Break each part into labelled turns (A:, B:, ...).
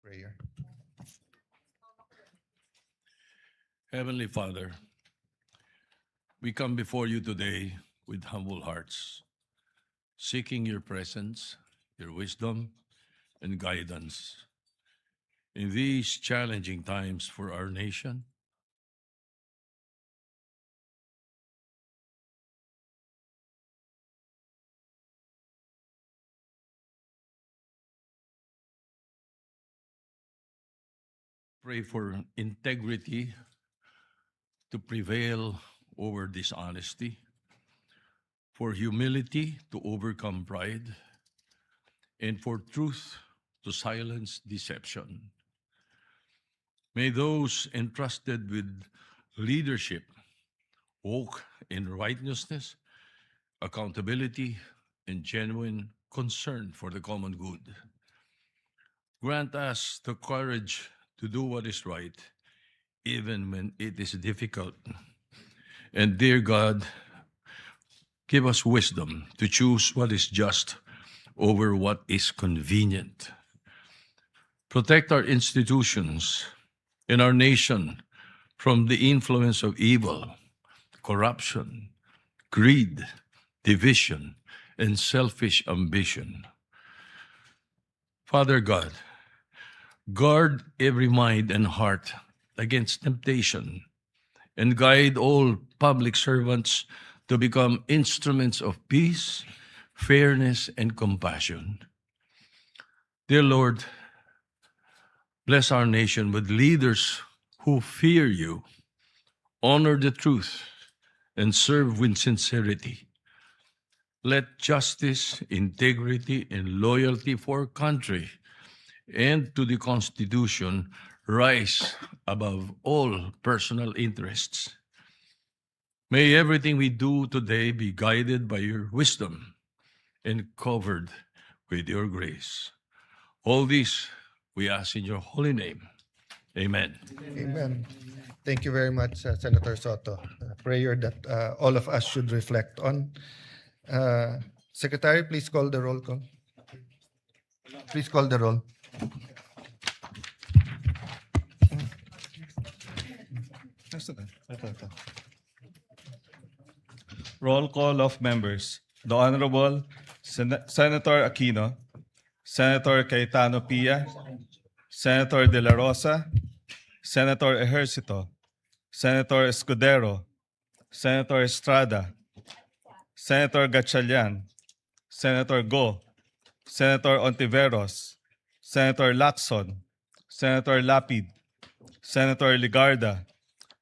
A: prayer.
B: Heavenly Father, we come before you today with humble hearts, seeking your presence, your wisdom, and guidance in these challenging times for our nation. Pray for integrity to prevail over dishonesty, for humility to overcome pride, and for truth to silence deception. May those entrusted with leadership walk in righteousness, accountability, and genuine concern for the common good. Grant us the courage to do what is right, even when it is difficult. And dear God, give us wisdom to choose what is just over what is convenient. Protect our institutions and our nation from the influence of evil, corruption, greed, division, and selfish ambition. Father God, guard every mind and heart against temptation and guide all public servants to become instruments of peace, fairness, and compassion. Dear Lord, bless our nation with leaders who fear you, honor the truth, and serve with sincerity. Let justice, integrity, and loyalty for our country and to the Constitution rise above all personal interests. May everything we do today be guided by your wisdom and covered with your grace. All this we ask in your holy name. Amen.
A: Amen. Thank you very much, Senator Soto. A prayer that all of us should reflect on. Secretary, please call the roll call. Please call the roll.
C: Roll call of members. The Honorable Senator Aquino, Senator Cayetano Pia, Senator De La Rosa, Senator Ejercito, Senator Escudero, Senator Estrada, Senator Gatchalian, Senator Go, Senator Ontiveros, Senator Lacson, Senator Lapid, Senator Ligarda,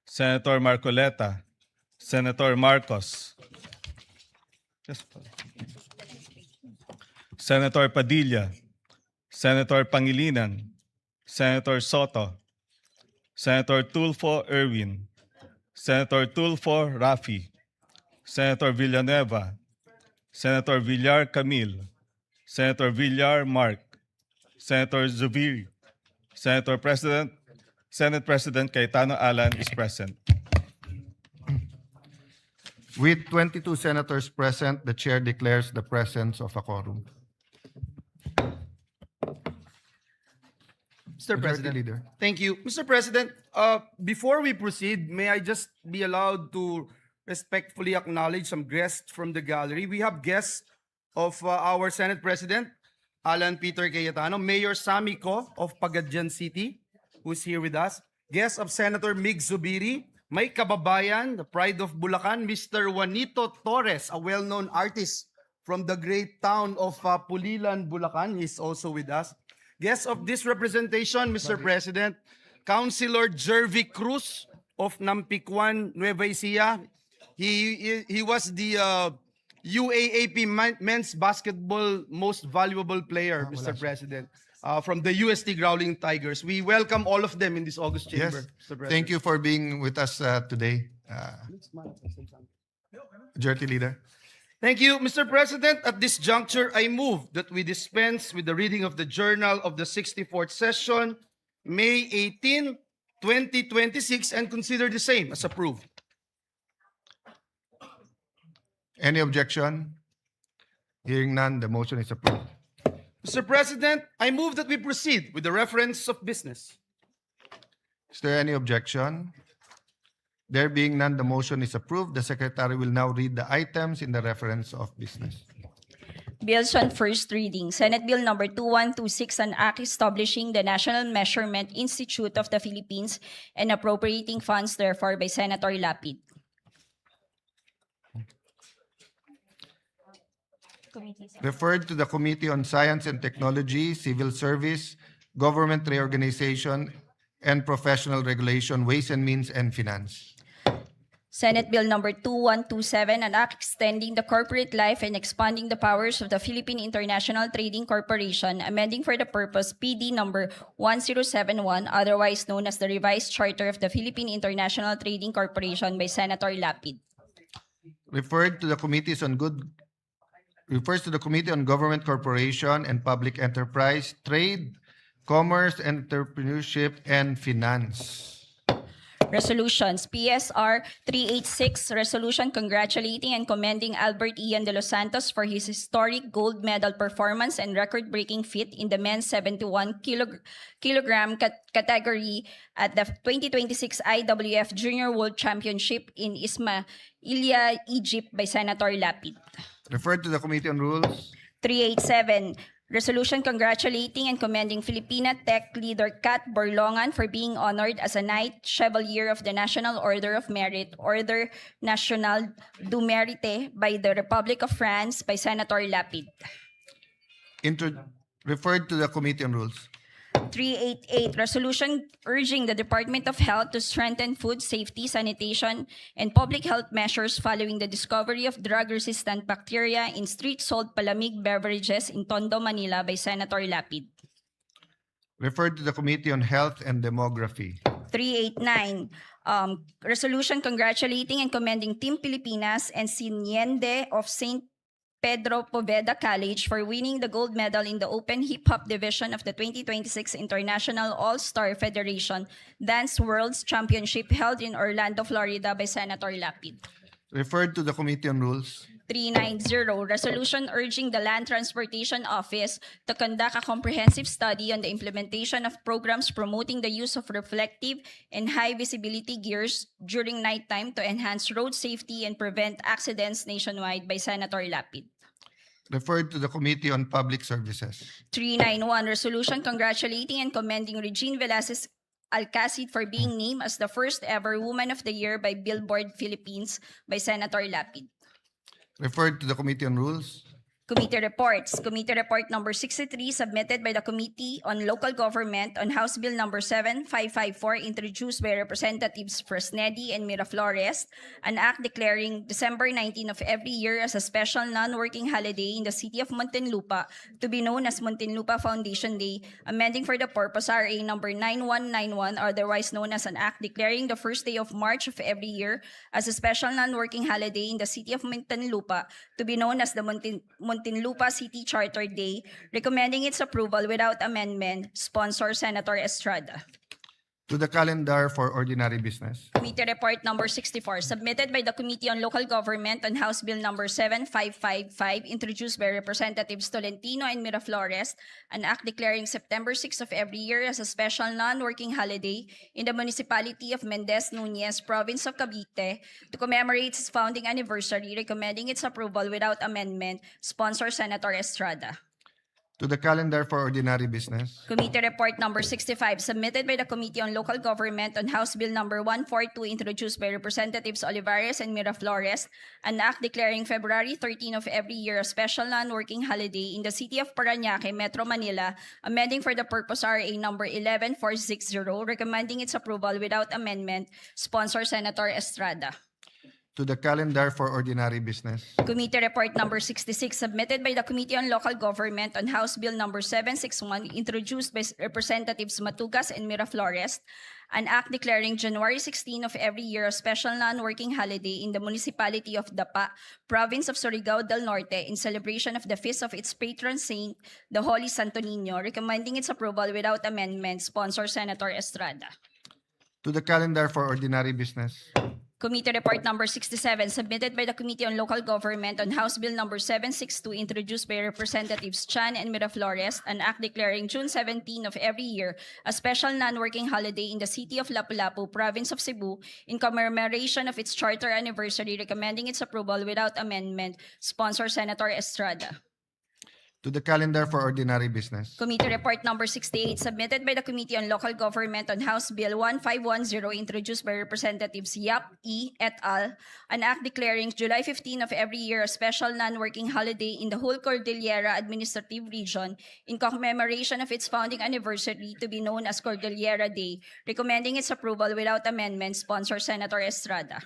C: Senator Marcoleta, Senator Marcos, Senator Padilla, Senator Pangilinan, Senator Soto, Senator Tulfo Erwin, Senator Tulfo Rafi, Senator Villanueva, Senator Villar Camille, Senator Villar Mark, Senator Zubiri, Senate President Cayetano Alan is present.
A: With 22 senators present, the chair declares the presence of a quorum.
D: Mr.
A: Majority
D: President.
A: Leader.
D: Thank you. Mr. President, before we proceed, may I just be allowed to respectfully acknowledge some guests from the gallery? We have guests of our Senate President, Alan Peter Cayetano, Mayor Sammy Co of Pagadian City, who's here with us, guest of Senator Mig Zubiri, may kababayan, the pride of Bulacan, Mr. Juanito Torres, a well-known artist from the great town of Pulilan, Bulacan. He's also with us. Guest of this representation, Mr. President, Councilor Jervy Cruz of Nampicuan, Nueva Ecija. He was the UAAP men's basketball most valuable player, Mr. President, from the UST Growling Tigers. We welcome all of them in this August chamber,
A: Yes.
D: Mr. President.
A: Thank you for being with us today. Majority Leader.
D: Thank you, Mr. President. At this juncture, I move that we dispense with the reading of the journal of the 64th session, May 18, 2026, and consider the same as approved.
A: Any objection? Hearing none, the motion is approved.
D: Mr. President, I move that we proceed with the reference of business.
A: Is there any objection? There being none, the motion is approved. The Secretary will now read the items in the reference of business.
E: Bills on first reading. Senate Bill number 2126, an act establishing the National Measurement Institute of the Philippines and appropriating funds therefore by Senator Lapid.
A: Referred to the Committee on Science and Technology, Civil Service, Government Reorganization, and Professional Regulation, Ways and Means, and Finance.
E: Senate Bill number 2127, an act extending the corporate life and expanding the powers of the Philippine International Trading Corporation, amending for the purpose PD number 1071, otherwise known as the Revised Charter of the Philippine International Trading Corporation by Senator Lapid.
A: Referred to the Committees on refers to the Committee on Government Corporation and Public Enterprise, Trade, Commerce, Entrepreneurship, and Finance.
E: Resolutions. PSR 386, resolution congratulating and commending Albert Ian de los Santos for his historic gold medal performance and record-breaking feat in the men's 71 kilogram category at the 2026 IWF Junior World Championship in Ismailia, Egypt by Senator Lapid.
A: Referred to the Committee on Rules.
E: 387, resolution congratulating and commending Filipina Tech leader Kat Borlongan for being honored as a Knight Chevalier of the National Order of Merit, Order National du Mérite by the Republic of France by Senator Lapid.
A: Referred to the Committee on Rules.
E: 388, resolution urging the Department of Health to strengthen food safety, sanitation, and public health measures following the discovery of drug-resistant bacteria in street-sold palamig beverages in Tondo, Manila by Senator Lapid.
A: Referred to the Committee on Health and Demography.
E: 389, resolution congratulating and commending Team Pilipinas and Siniende of St. Pedro Poveda College for winning the gold medal in the Open Hip Hop Division of the 2026 International All-Star Federation Dance Worlds Championship held in Orlando, Florida by Senator Lapid.
A: Referred to the Committee on Rules.
E: 390, resolution urging the Land Transportation Office to conduct a comprehensive study on the implementation of programs promoting the use of reflective and high visibility gears during nighttime to enhance road safety and prevent accidents nationwide by Senator Lapid.
A: Referred to the Committee on Public Services.
E: 391, resolution congratulating and commending Regine Velasquez Alcacid for being named as the first ever Woman of the Year by Billboard Philippines by Senator Lapid.
A: Referred to the Committee on Rules.
E: Committee reports. Committee report number 63 submitted by the Committee on Local Government on House Bill number 7554 introduced by Representatives Fresnedi and Miraflores, an act declaring December 19 of every year as a special non-working holiday in the city of Muntinlupa to be known as Muntinlupa Foundation Day, amending for the purpose RA number 9191, otherwise known as an act declaring the first day of March of every year as a special non-working holiday in the city of Muntinlupa to be known as the Muntinlupa City Charter Day, recommending its approval without amendment, sponsor Senator Estrada.
A: To the calendar for ordinary business.
E: Committee report number 64, submitted by the Committee on Local Government on House Bill number 7555, introduced by Representatives Tolentino and Miraflores, an act declaring September 6 of every year as a special non-working holiday in the municipality of Mendez Nunez, province of Cavite, to commemorate its founding anniversary, recommending its approval without amendment, sponsor Senator Estrada.
A: To the calendar for ordinary business.
E: Committee report number 65, submitted by the Committee on Local Government on House Bill number 142, introduced by Representatives Olivares and Miraflores, an act declaring February 13 of every year a special non-working holiday in the city of Parañaque, Metro Manila, amending for the purpose RA number 11460, recommending its approval without amendment, sponsor Senator Estrada.
A: To the calendar for ordinary business.
E: Committee report number 66, submitted by the Committee on Local Government on House Bill number 761, introduced by Representatives Matugas and Miraflores, an act declaring January 16 of every year a special non-working holiday in the municipality of Dapa, province of Surigao del Norte, in celebration of the feast of its patron saint, the Holy Santo Niño, recommending its approval without amendment, sponsor Senator Estrada.
A: To the calendar for ordinary business.
E: Committee Report Number 67, submitted by the Committee on Local Government on House Bill Number 762, introduced by Representatives Chan and Miraflores, an act declaring June 17 of every year a special non-working holiday in the city of Lapu-Lapu, province of Cebu, in commemoration of its charter anniversary, recommending its approval without amendment. Sponsor Senator Estrada.
A: To the calendar for ordinary business.
E: Committee Report Number 68, submitted by the Committee on Local Government on House Bill 1510, introduced by Representatives Yap E. et al., an act declaring July 15 of every year a special non-working holiday in the whole Cordillera Administrative Region in commemoration of its founding anniversary, to be known as Cordillera Day, recommending its approval without amendment. Sponsor Senator Estrada.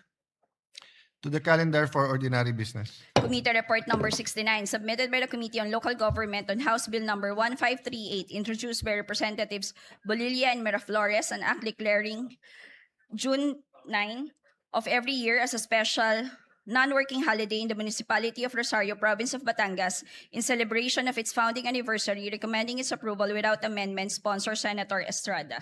A: To the calendar for ordinary business.
E: Committee Report Number 69, submitted by the Committee on Local Government on House Bill Number 1538, introduced by Representatives Bolilla and Miraflores, an act declaring June 9 of every year as a special non-working holiday in the municipality of Rosario, province of Batangas, in celebration of its founding anniversary, recommending its approval without amendment. Sponsor Senator Estrada.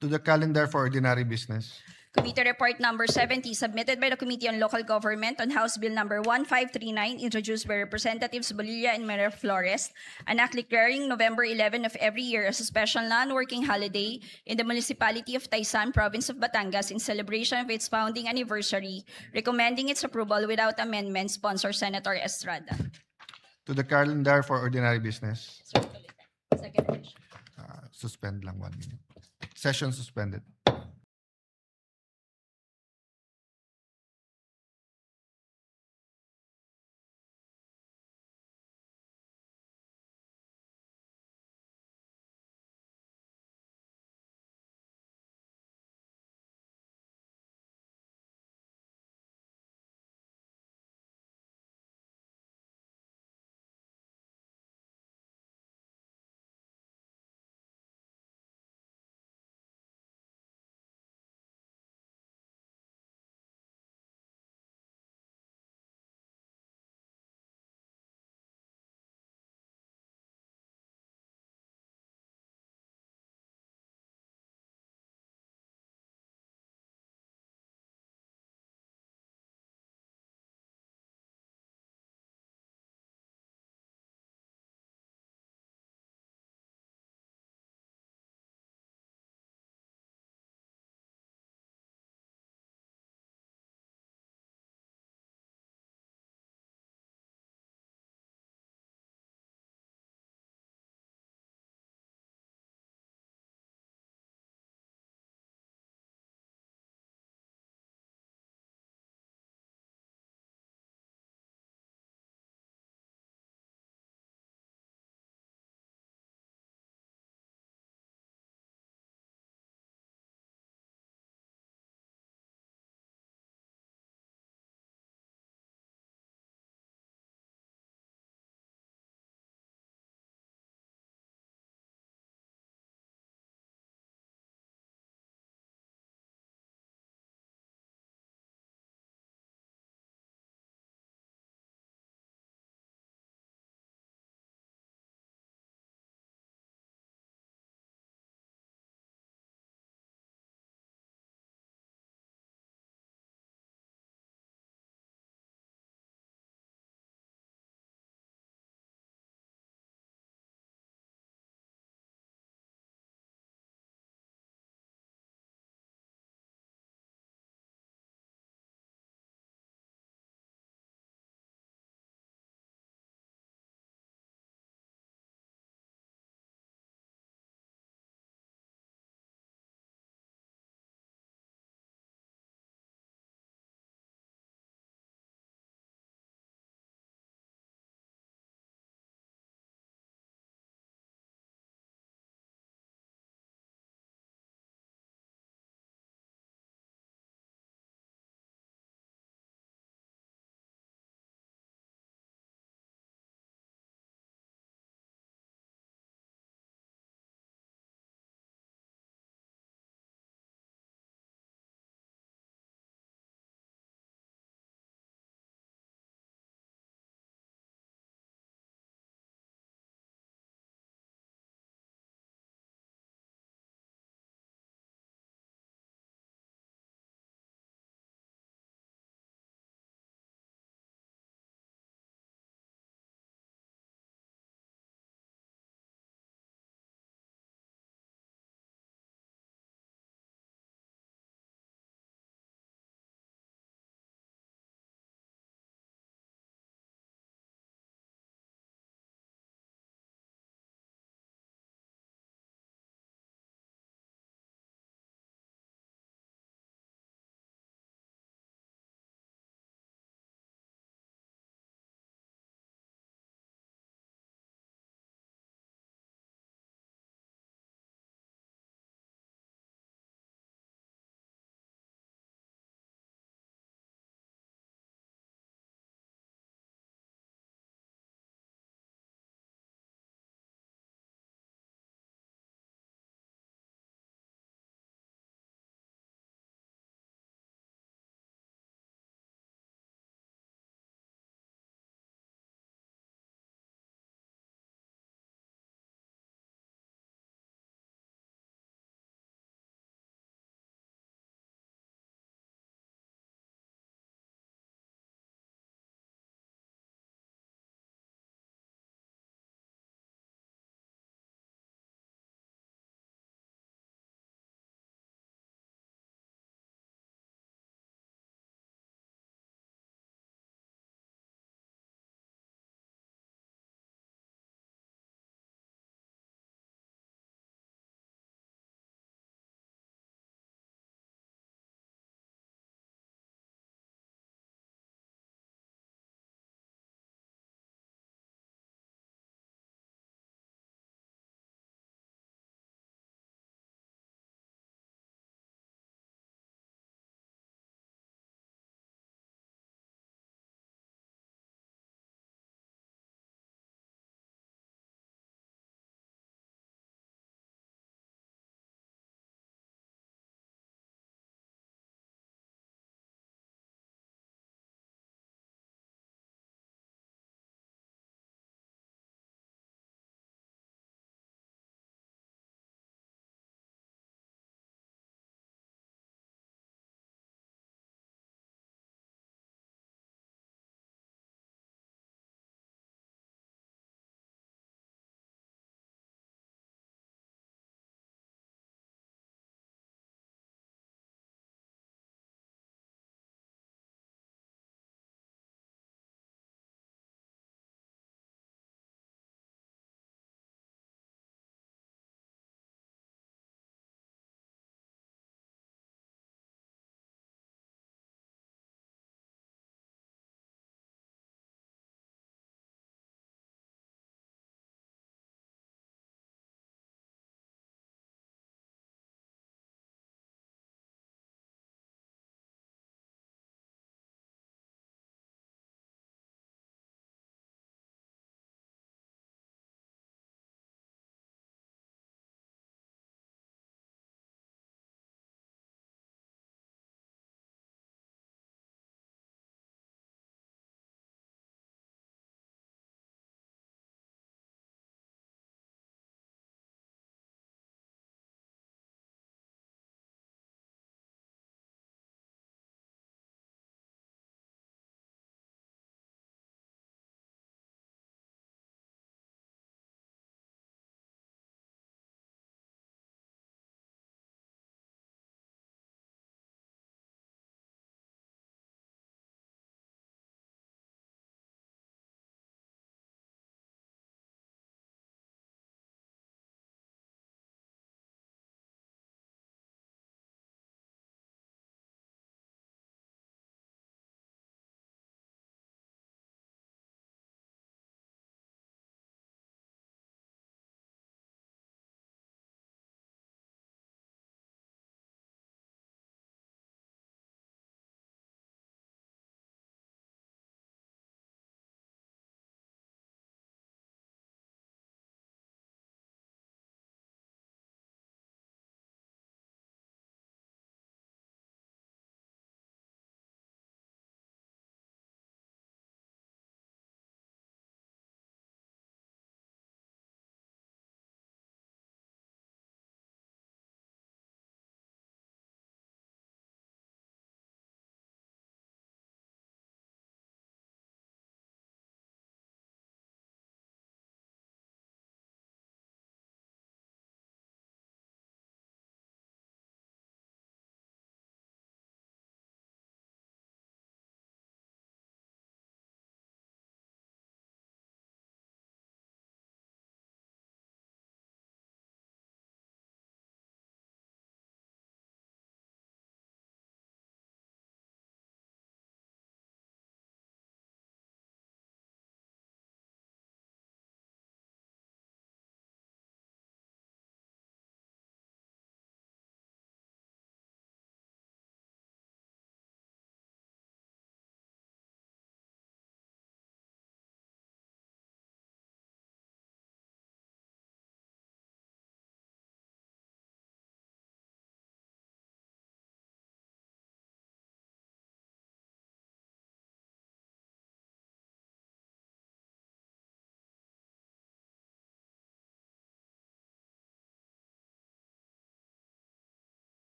A: To the calendar for ordinary business.
E: Committee Report Number 70, submitted by the Committee on Local Government on House Bill Number 1539, introduced by Representatives Bolilla and Miraflores, an act declaring November 11 of every year as a special non-working holiday in the municipality of Taysan, province of Batangas, in celebration of its founding anniversary, recommending its approval without amendment. Sponsor Senator Estrada.
A: To the calendar for ordinary business.
E: Second.
A: Suspend lang 1 minute. Session suspended.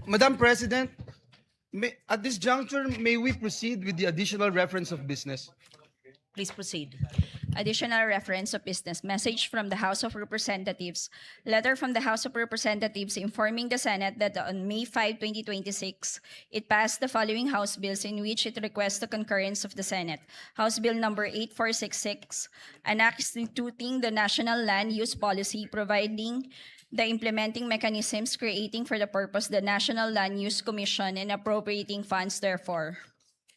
D: Madam President, at this juncture, may we proceed with the additional reference of business?
F: Please proceed.
E: Additional reference of business. Message from the House of Representatives. Letter from the House of Representatives informing the Senate that on May 5, 2026, it passed the following House bills in which it requests the concurrence of the Senate. House Bill number 8466, an act instituting the National Land Use Policy, providing the implementing mechanisms, creating for the purpose the National Land Use Commission, and appropriating funds therefore.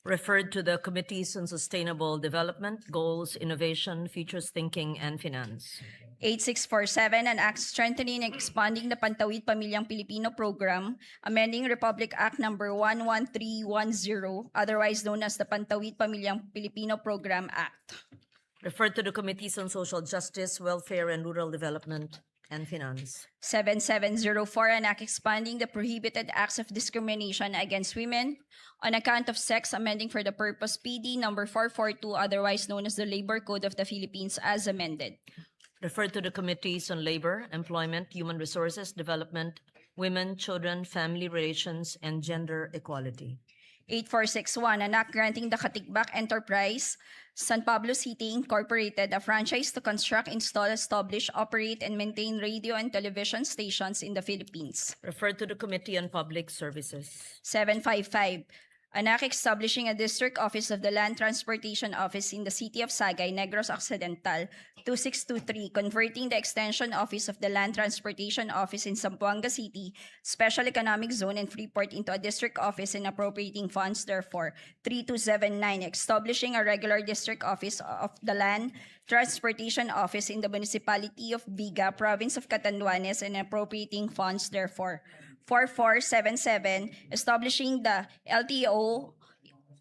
F: Referred to the Committees on Sustainable Development, Goals, Innovation, Futures Thinking, and Finance.
E: 8647, an act strengthening and expanding the Pantawid Pamilyang Pilipino Program, amending Republic Act number 11310, otherwise known as the Pantawid Pamilyang Pilipino Program Act.
F: Referred to the Committees on Social Justice, Welfare, and Rural Development, and Finance.
E: 7704, an act expanding the prohibited acts of discrimination against women on account of sex, amending for the purpose PD number 442, otherwise known as the Labor Code of the Philippines, as amended.
F: Referred to the Committees on Labor, Employment, Human Resources, Development, Women, Children, Family Relations, and Gender Equality.
E: 8461, an act granting the Katigbak Enterprise, San Pablo City Incorporated, a franchise to construct, install, establish, operate, and maintain radio and television stations in the Philippines.
F: Referred to the Committee on Public Services.
E: 755, an act establishing a district office of the Land Transportation Office in the city of Sagay, Negros Occidental. 2623, converting the Extension Office of the Land Transportation Office in Zamboanga City, Special Economic Zone, and Freeport into a district office and appropriating funds therefore. 3279, establishing a regular district office of the Land Transportation Office in the municipality of Viga, province of Catanduanes, and appropriating funds therefore. 4477, establishing the LTO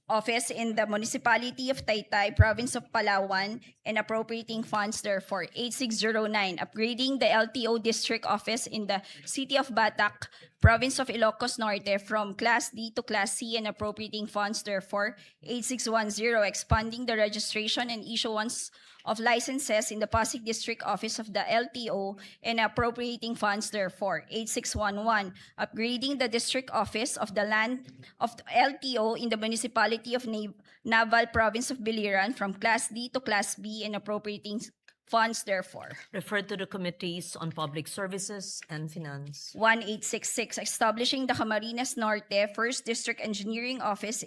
E: office in the municipality of Taytay, province of Palawan, and appropriating funds therefore. 8609, upgrading the LTO district office in the city of Batac, province of Ilocos Norte, from Class D to Class C, and appropriating funds therefore. 8610, expanding the registration and issuance of licenses in the Pasig District Office of the LTO and appropriating funds therefore. 8611, upgrading the District Office of the Land of the LTO in the municipality of Naval, province of Biliran, from Class D to Class B, and appropriating funds therefore.
F: Referred to the Committees on Public Services and Finance.
E: 1866, establishing the Camarines Norte 1st District Engineering Office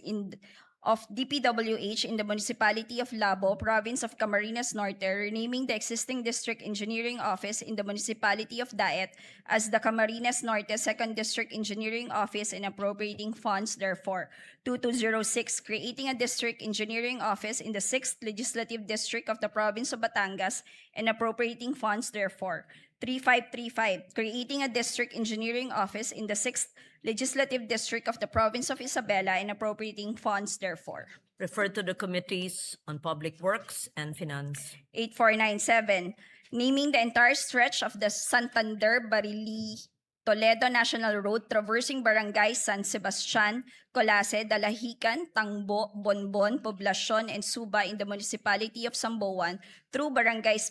E: of DPWH in the municipality of Labo, province of Camarines Norte, renaming the existing district engineering office in the municipality of Daet as the Camarines Norte 2nd District Engineering Office and appropriating funds therefore. 2206, creating a district engineering office in the 6th Legislative District of the province of Batangas and appropriating funds therefore. 3535, creating a district engineering office in the 6th Legislative District of the province of Isabela and appropriating funds therefore.
F: Referred to the Committees on Public Works and Finance.
E: 8497, naming the entire stretch of the Santander Barili Toledo National Road traversing barangay San Sebastian, Colase, Dalahican, Tangbo, Bonbon, Poblacion, and Suba in the municipality of Samboan through barangays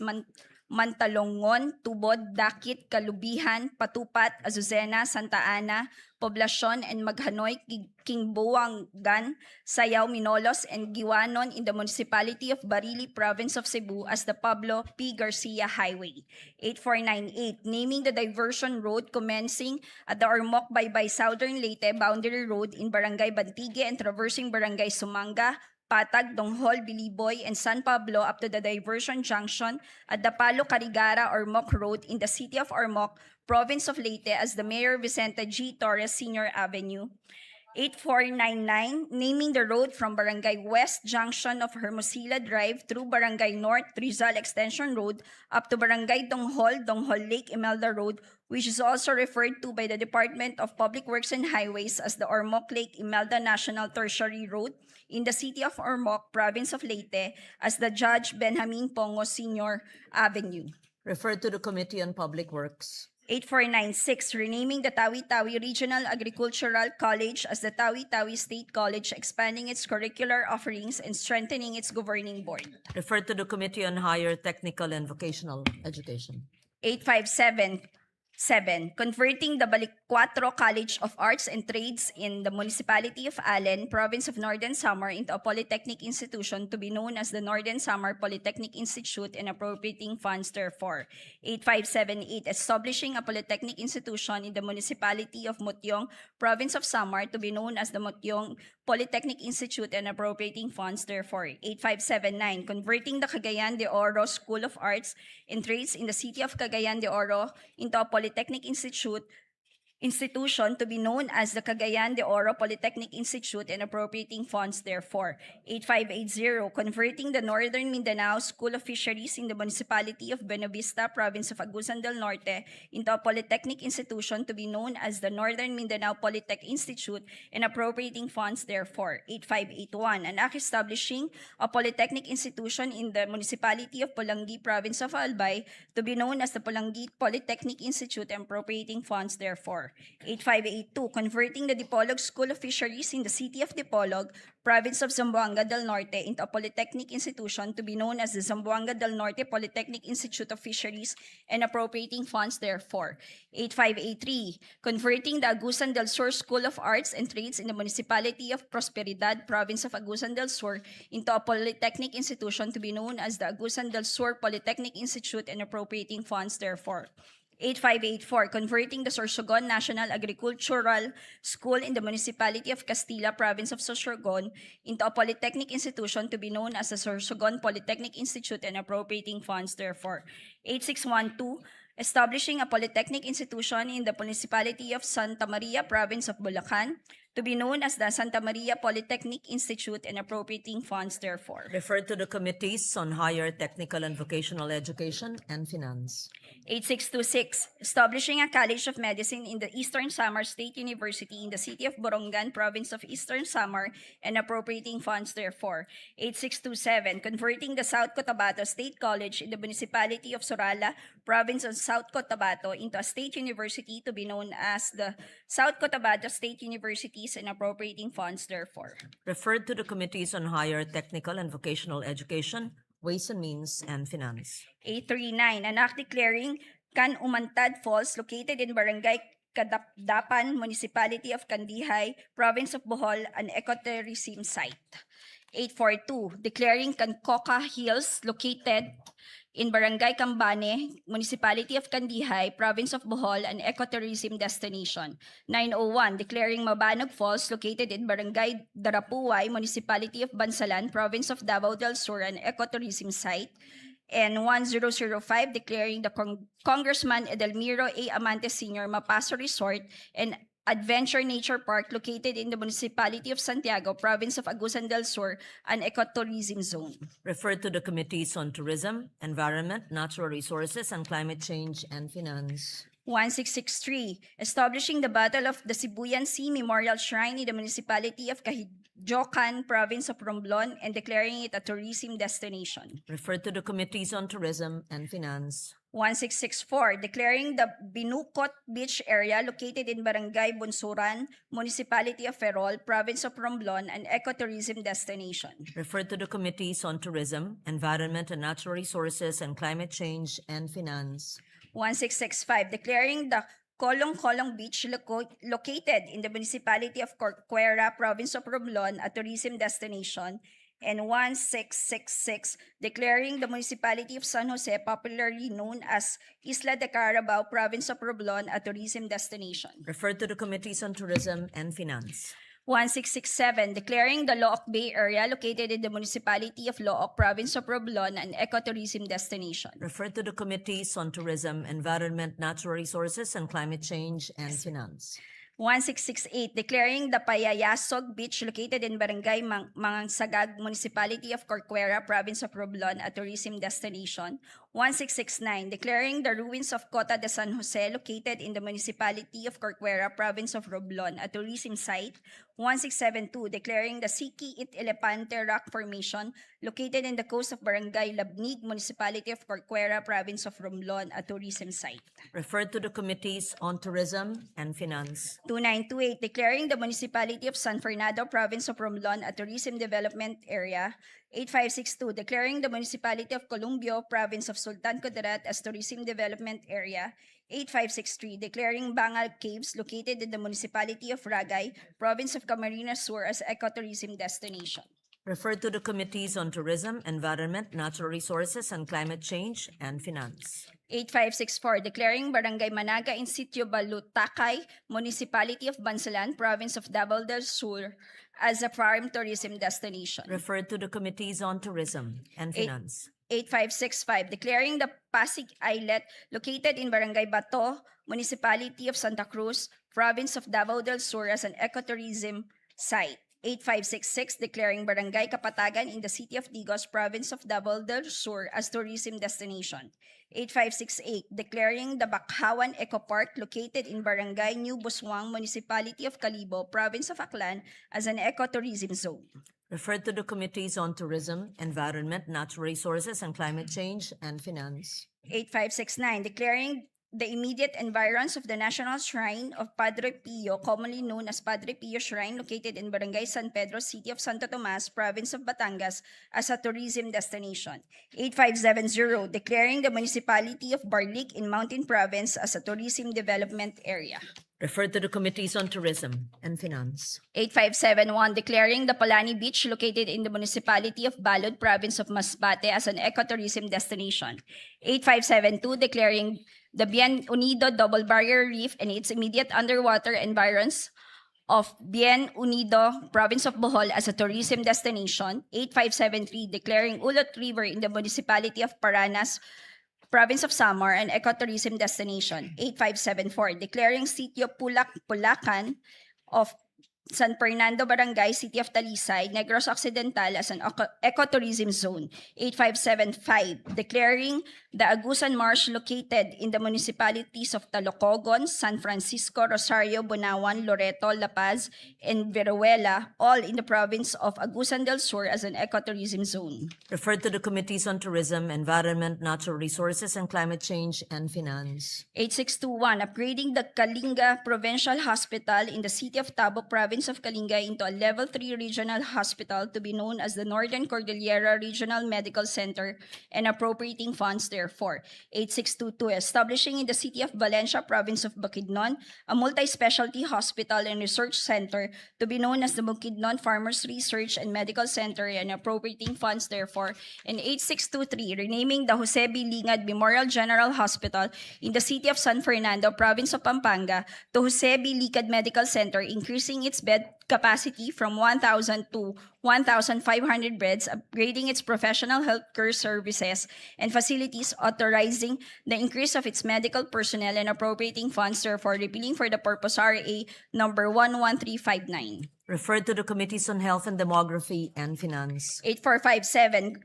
E: Mantalongon, Tubod, Dakit, Kalubihan, Patupat, Azucena, Santa Ana, Poblacion, and Maghanoy, Kingbuangan, Sayao, Minolos, and Giwanon in the municipality of Barili, province of Cebu as the Pablo P. Garcia Highway. 8498, naming the diversion road commencing at the Ormoc Baybay Southern Leyte Boundary Road in Barangay Bantigue and traversing Barangay Sumanga, Patag, Donghol, Biliboy, and San Pablo up to the diversion junction at the Palo Carigara Ormoc Road in the city of Ormoc, province of Leyte as the Mayor Vicente G. Torres Sr. Avenue. 8499, naming the road from Barangay West Junction of Hermosilla Drive through Barangay North Rizal Extension Road up to Barangay Donghol, Donghol Lake Imelda Road, which is also referred to by the Department of Public Works and Highways as the Ormoc Lake Imelda National Tertiary Road in the city of Ormoc, province of Leyte as the Judge Benjamin Pongo Sr. Avenue.
F: Referred to the Committee on Public Works.
E: 8496, renaming the Tawi-Tawi Regional Agricultural College as the Tawi-Tawi State College, expanding its curricular offerings and strengthening its governing board.
F: Referred to the Committee on Higher Technical and Vocational Education.
E: 857, 7. Converting the Balicuatro College of Arts and Trades in the Municipality of Allen, Province of Northern Samar into a polytechnic institution to be known as the Northern Samar Polytechnic Institute and appropriating funds therefore. 8578. Establishing a polytechnic institution in the Municipality of Mutyong, Province of Samar to be known as the Mutyong Polytechnic Institute and appropriating funds therefore. 8579. Converting the Cagayan de Oro School of Arts and Trades in the City of Cagayan de Oro into a polytechnic institution to be known as the Cagayan de Oro Polytechnic Institute and appropriating funds therefore. 8580. Converting the Northern Mindanao School of Fisheries in the Municipality of Buenavista, Province of Agusan del Norte into a polytechnic institution to be known as the Northern Mindanao Polytech Institute and appropriating funds therefore. 8581. An act establishing a polytechnic institution in the Municipality of Pulangi, Province of Albay to be known as the Pulangi Polytechnic Institute and appropriating funds therefore. 8582. Converting the Dipolog School of Fisheries in the City of Dipolog, Province of Zamboanga del Norte into a polytechnic institution to be known as the Zamboanga del Norte Polytechnic Institute of Fisheries and appropriating funds therefore. 8583. Converting the Agusan del Sur School of Arts and Trades in the Municipality of Prosperidad, Province of Agusan del Sur into a polytechnic institution to be known as the Agusan del Sur Polytechnic Institute and appropriating funds therefore. 8584. Converting the Sorsogon National Agricultural School in the Municipality of Castilla, Province of Sorsogon into a polytechnic institution to be known as the Sorsogon Polytechnic Institute and appropriating funds therefore. 8612. Establishing a polytechnic institution in the Municipality of Santa Maria, Province of Bulacan to be known as the Santa Maria Polytechnic Institute and appropriating funds therefore.
F: Referred to the Committees on Higher Technical and Vocational Education and Finance.
E: 8626. Establishing a College of Medicine in the Eastern Samar State University in the City of Borongan, Province of Eastern Samar and appropriating funds therefore. 8627. Converting the South Cotabato State College in the Municipality of Sorala, Province of South Cotabato into a state university to be known as the South Cotabato State Universities and appropriating funds therefore.
F: Referred to the Committees on Higher Technical and Vocational Education, Ways and Means, and Finance.
E: 839. An act declaring Can Umantad Falls located in Barangay Kadapdapan, Municipality of Kandihay, Province of Bohol, an ecotourism site. 842. Declaring Cancoca Hills located in Barangay Cambane, Municipality of Kandihay, Province of Bohol, an ecotourism destination. 901. Declaring Mabanog Falls located in Barangay Darapuay, Municipality of Bansalan, Province of Davao del Sur, an ecotourism site. And 1005. Declaring the Congressman Edelmiro A. Amante Sr. Mapaso Resort and Adventure Nature Park located in the Municipality of Santiago, Province of Agusan del Sur, an ecotourism zone.
F: Referred to the Committees on Tourism, Environment, Natural Resources, and Climate Change and Finance.
E: 1663. Establishing the Battle of the Sibuyan Sea Memorial Shrine in the Municipality of Kahidjokan, Province of Romblon, and declaring it a tourism destination.
F: Referred to the Committees on Tourism and Finance.
E: 1664. Declaring the Binukot Beach area located in Barangay Bunsuran, Municipality of Ferrol, Province of Romblon, an ecotourism destination.
F: Referred to the Committees on Tourism, Environment and Natural Resources, and Climate Change and Finance.
E: 1665. Declaring the Kolong Beach located in the Municipality of Corcuera, Province of Romblon, a tourism destination. And 1666. Declaring the Municipality of San Jose, popularly known as Isla de Carabao, Province of Romblon, a tourism destination.
F: Referred to the Committees on Tourism and Finance.
E: 1667. Declaring the Looc Bay area located in the Municipality of Looc, Province of Romblon, an ecotourism destination.
F: Referred to the Committees on Tourism, Environment, Natural Resources, and Climate Change and Finance.
E: 1668. Declaring the Payayasog Beach located in Barangay Mangansagag, Municipality of Corcuera, Province of Romblon, a tourism destination. 1669. Declaring the ruins of Cota de San Jose located in the Municipality of Corcuera, Province of Romblon, a tourism site. 1672. Declaring the Siki It Elepante Rock Formation located in the coast of Barangay Labnig, Municipality of Corcuera, Province of Romblon, a tourism site.
F: Referred to the Committees on Tourism and Finance.
E: 2928. Declaring the Municipality of San Fernando, Province of Romblon, a tourism development area. 8562. Declaring the Municipality of Columbio, Province of Sultan Kudarat as tourism development area. 8563, declaring Bangal Caves located in the municipality of Ragay, province of Camarines Sur as ecotourism destination.
F: Referred to the Committees on Tourism, Environment, Natural Resources, and Climate Change, and Finance.
E: 8564, declaring Barangay Managa in Sitio Balutakay, municipality of Bansalan, province of Davao del Sur as a prime tourism destination.
F: Referred to the Committees on Tourism and
E: Eight-
F: Finance.
E: 8565, declaring the Pasig Islet located in Barangay Bato, municipality of Santa Cruz, province of Davao del Sur as an ecotourism site. 8566, declaring Barangay Kapatagan in the city of Digos, province of Davao del Sur as tourism destination. 8568, declaring the Bakhawan Eco Park located in Barangay New Buswang, municipality of Calibo, province of Aklan as an ecotourism zone.
F: Referred to the Committees on Tourism, Environment, Natural Resources, and Climate Change, and Finance.
E: 8569, declaring the immediate environs of the National Shrine of Padre Pio, commonly known as Padre Pio Shrine, located in Barangay San Pedro, City of Santo Tomas, Province of Batangas, as a tourism destination. 8570, declaring the municipality of Barlik in Mountain Province as a tourism development area.
F: Referred to the Committees on Tourism and Finance.
E: 8571, declaring the Palani Beach located in the municipality of Balod, province of Masbate as an ecotourism destination. 8572, declaring the Bien Unido Double Barrier Reef and its immediate underwater environs of Bien Unido, province of Bohol as a tourism destination. 8573, declaring Ulot River in the municipality of Paranas, province of Samar, an ecotourism destination. 8574, declaring Sitio Pulacan of San Fernando Barangay, City of Talisay, Negros Occidental as an ecotourism zone. 8575, declaring the Agusan Marsh located in the municipalities of Talocogon, San Francisco, Rosario, Bunawan, Loreto, La Paz, and Veruela, all in the province of Agusan del Sur as an ecotourism zone.
F: Referred to the Committees on Tourism, Environment, Natural Resources, and Climate Change, and Finance.
E: 8621, upgrading the Kalinga Provincial Hospital in the city of Tabo, province of Kalinga into a Level 3 regional hospital to be known as the Northern Cordillera Regional Medical Center and appropriating funds therefore. 8622, establishing in the city of Valencia, province of Bukidnon, a multi-specialty hospital and research center to be known as the Bukidnon Farmers Research and Medical Center and appropriating funds therefore. And 8623, renaming the Jose B. Lingad Memorial General Hospital in the city of San Fernando, province of Pampanga to Jose B. Lingad Medical Center, increasing its bed capacity from 1,000 to 1,500 beds, upgrading its professional healthcare services and facilities, authorizing the increase of its medical personnel and appropriating funds, therefore repealing for the purpose RA number 11359.
F: Referred to the Committees on Health and Demography and Finance.
E: 8457,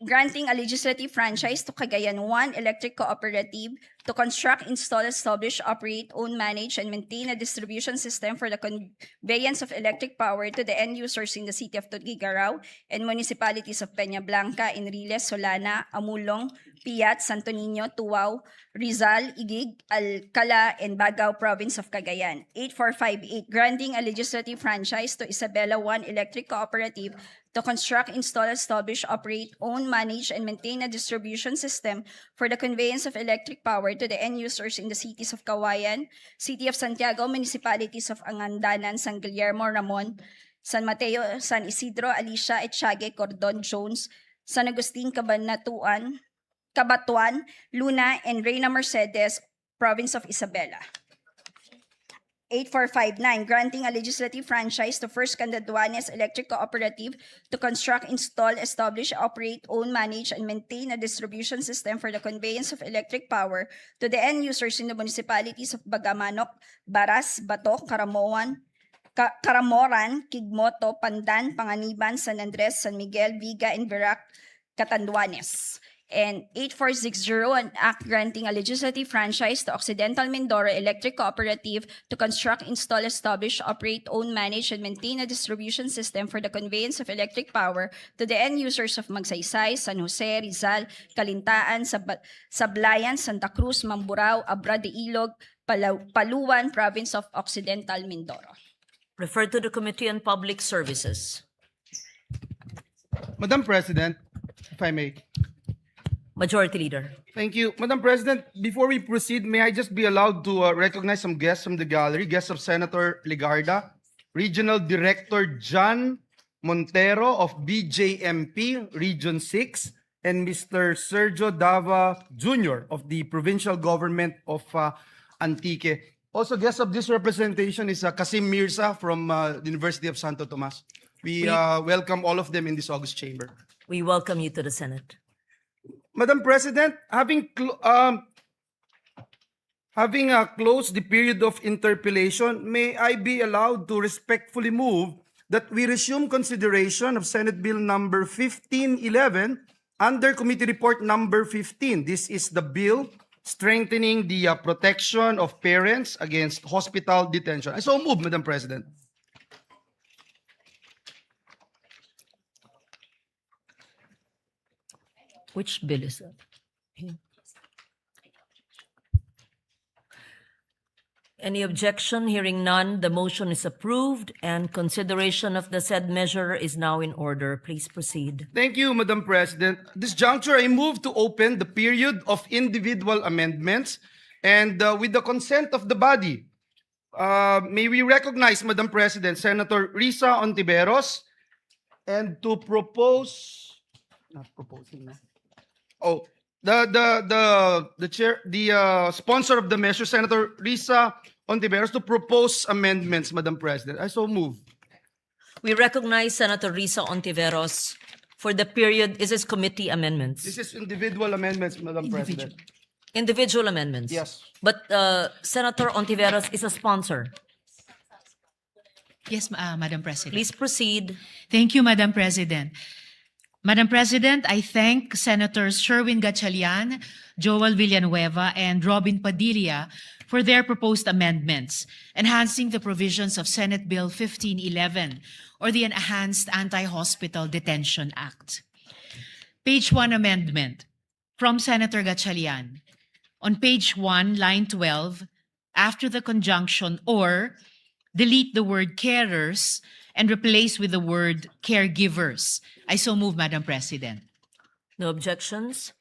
E: granting a legislative franchise to Cagayan 1 Electric Cooperative to construct, install, establish, operate, own, manage, and maintain a distribution system for the conveyance of electric power to the end users in the city of Tuguegarao and municipalities of Peña Blanca, Enriles, Solana, Amulong, Piat, Santo Niño, Tuwao, Rizal, Igig, Alcala, and Bagao, province of Cagayan. 8458, granting a legislative franchise to Isabela 1 Electric Cooperative to construct, install, establish, operate, own, manage, and maintain a distribution system for the conveyance of electric power to the end users in the cities of Kawayan, City of Santiago, municipalities of Angandanan, San Guillermo, Ramon, San Mateo, San Isidro, Alicia, Etchague, Cordon, Jones, San Agustin, Cabanatuan, Cabatuan, Luna, and Reyna Mercedes, province of Isabela. 8459, granting a legislative franchise to First Candaduanes Electric Cooperative to construct, install, establish, operate, own, manage, and maintain a distribution system for the conveyance of electric power to the end users in the municipalities of Bagamanok, Baras, Bato, Karamoran, Kigmoto, Pandan, Panganiban, San Andres, San Miguel, Viga, and Verac, Catanduanes. And 8460, an act granting a legislative franchise to Occidental Mindoro Electric Cooperative to construct, install, establish, operate, own, manage, and maintain a distribution system for the conveyance of electric power to the end users of Magsaysay, San Jose, Rizal, Calintaan, Sablayan, Santa Cruz, Mamburao, Abra de Ilog, Paluan, province of Occidental Mindoro.
F: Referred to the Committee on Public Services.
D: Madam President, if I may,
F: Majority Leader.
D: Thank you. Madam President, before we proceed, may I just be allowed to recognize some guests from the gallery? Guests of Senator Ligarda, Regional Director John Montero of BJMP Region 6, and Mr. Sergio Dava Jr. of the Provincial Government of Antique. Also, guest of this representation is Kasim Mirza from the University of Santo Tomas. We welcome all of them in this August chamber.
F: We welcome you to the Senate.
D: Madam President, having closed the period of interpellation, may I be allowed to respectfully move that we resume consideration of Senate Bill number 1511 under Committee Report number 15. This is the bill strengthening the protection of parents against hospital detention. I so move, Madam President.
F: Which bill is that? Any objection? Hearing none, the motion is approved and consideration of the said measure is now in order. Please proceed.
D: Thank you, Madam President. This juncture, I move to open the period of individual amendments and with the consent of the body, may we recognize, Madam President, Senator Risa Ontiveros, and to propose, not proposing, no. Oh, the chair, the sponsor of the measure, Senator Risa Ontiveros, to propose amendments, Madam President. I so move.
F: We recognize Senator Risa Ontiveros for the period. Is this committee amendments?
D: This is individual amendments, Madam President.
F: Individual amendments?
D: Yes.
F: But Senator Ontiveros is a sponsor.
G: Yes, Madam President.
F: Please proceed.
G: Thank you, Madam President. Madam President, I thank Senators Sherwin Gatchalian, Joel Villanueva, and Robin Padilla for their proposed amendments, enhancing the provisions of Senate Bill 1511, or the Enhanced Anti-Hospital Detention Act. Page 1 amendment from Senator Gatchalian. On page 1, line 12, after the conjunction or, delete the word carers and replace with the word caregivers. I so move, Madam President.
F: No objections?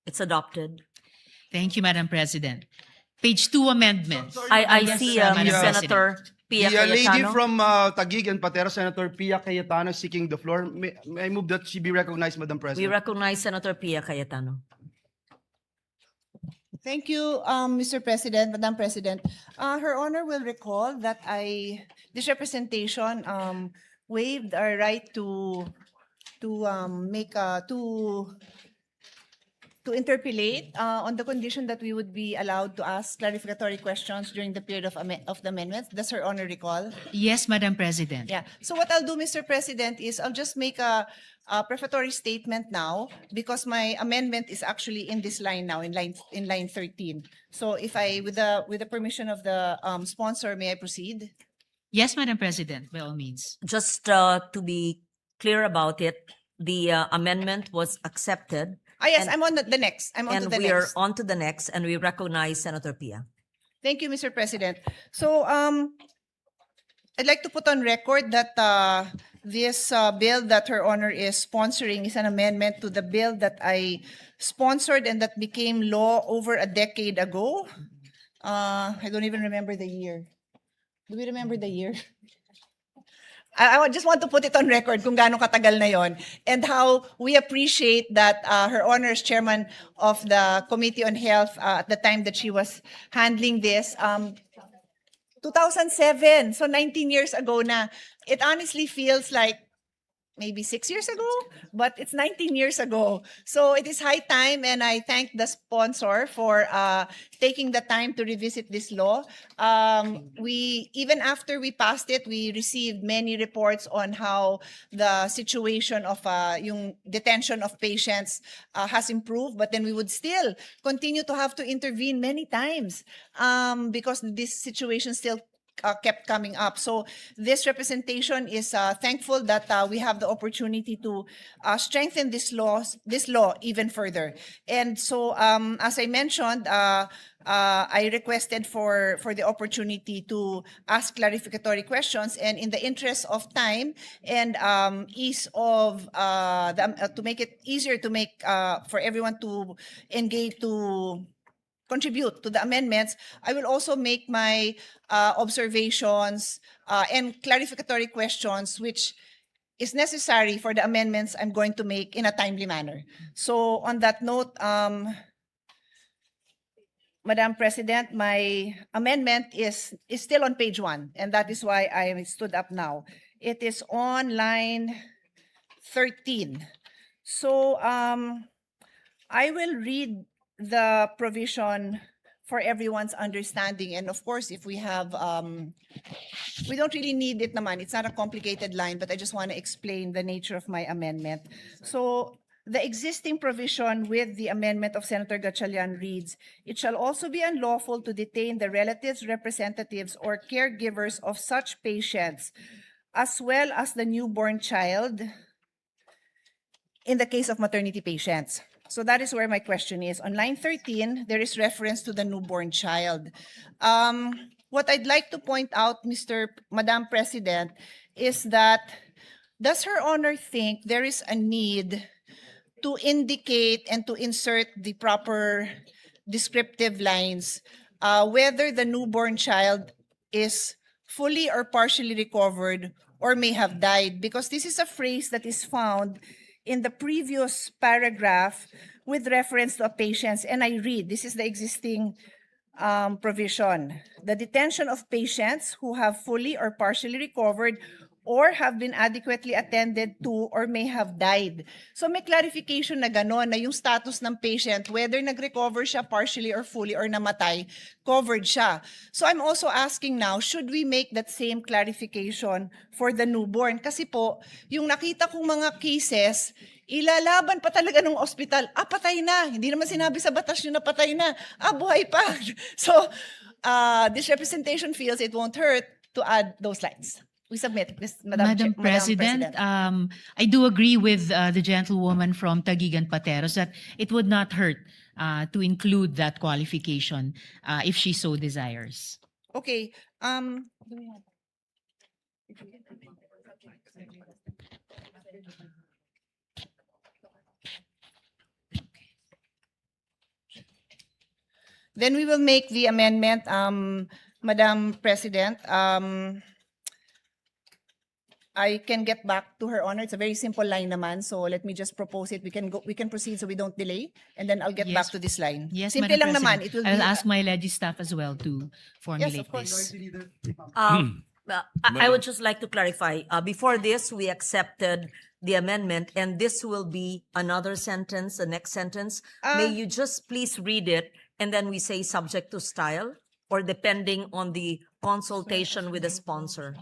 F: It's adopted.
G: Thank you, Madam President. Page 2 amendments.
F: I
G: Yes,
F: see
G: Madam
F: Senator Pia
D: The lady
F: Cayetano.
D: from Taguig and Patera, Senator Pia Cayetano, is seeking the floor. May I move that she be recognized, Madam
F: We
D: President?
F: recognize Senator Pia Cayetano.
H: Thank you, Mr. President, Madam President. Her Honor will recall that this representation waived our right to interpellate on the condition that we would be allowed to ask clarificatory questions during the period of the amendments. Does Her Honor recall?
G: Yes, Madam President.
H: Yeah. So what I'll do, Mr. President, is I'll just make a prefatory statement now because my amendment is actually in this line now, in line 13. So if with the permission of the sponsor, may I proceed?
G: Yes, Madam President, by all means.
F: Just to be clear about it, the amendment was accepted.
H: Yes,
F: And-
H: I'm on the next. I'm on to
F: And
H: the
F: we are
H: next.
F: on to the next, and we recognize Senator Pia.
H: Thank you, Mr. President. So I'd like to put on record that this bill that Her Honor is sponsoring is an amendment to the bill that I sponsored and that became law over a decade ago. I don't even remember the year. Do we remember the year? I just want to put it on record kung gaano katagal na yon and how we appreciate that Her Honor is chairman of the Committee on Health at the time that she was handling this. 2007, so 19 years ago na. It honestly feels like maybe 6 years ago, but it's 19 years ago. So it is high time, and I thank the sponsor for taking the time to revisit this law. Even after we passed it, we received many reports on how the situation of yung detention of patients has improved, but then we would still continue to have to intervene many times because this situation still kept coming up. So this representation is thankful that we have the opportunity to strengthen this law even further. And so, as I mentioned, I requested for the opportunity to ask clarificatory questions, and in the interest of time and ease of to make it easier to make for everyone to engage to contribute to the amendments, I will also make my observations and clarificatory questions, which is necessary for the amendments I'm going to make in a timely manner. So on that note, Madam President, my amendment is still on page 1, and that is why I stood up now. It is on line 13. So I will read the provision for everyone's understanding. And of course, if we have, we don't really need it naman. It's not a complicated line, but I just want to explain the nature of my amendment. So the existing provision with the amendment of Senator Gatchalian reads, it shall also be unlawful to detain the relatives, representatives, or caregivers of such patients, as well as the newborn child in the case of maternity patients. So that is where my question is. On line 13, there is reference to the newborn child. What I'd like to point out, Madam President, is that does Her Honor think there is a need to indicate and to insert the proper descriptive lines whether the newborn child is fully or partially recovered or may have died? Because this is a phrase that is found in the previous paragraph with reference to a patient, and I read, this is the existing provision. The detention of patients who have fully or partially recovered or have been adequately attended to or may have died. So may clarification na gano'n, na yung status ng patient, whether nag-recover siya partially or fully or namatay, covered siya. So I'm also asking now, should we make that same clarification for the newborn? Kasi po, yung nakita kong mga cases, ilalaban pa talaga ng ospital, patay na. Hindi naman sinabi sa batas yun na patay na. Buhay pa. So this representation feels it won't hurt to add those lines. We submit,
G: Madam President, I do agree with the gentlewoman from Taguigan Pateros that it would not hurt to include that qualification if she so desires.
H: Okay. Then we will make the amendment, Madam President. I can get back to Her Honor. It's a very simple line naman, so let me just propose it. We can proceed so we don't delay, and then I'll get back to this line.
G: Yes,
H: Simple
G: Madam
H: lang naman.
G: President.
H: It will
G: I'll
H: be,
G: ask my Legi staff as well to formulate
H: yes, of course.
G: this.
F: I would just like to clarify. Before this, we accepted the amendment, and this will be another sentence, the next sentence. May you just please read it, and then we say subject to style, or depending on the consultation with the sponsor.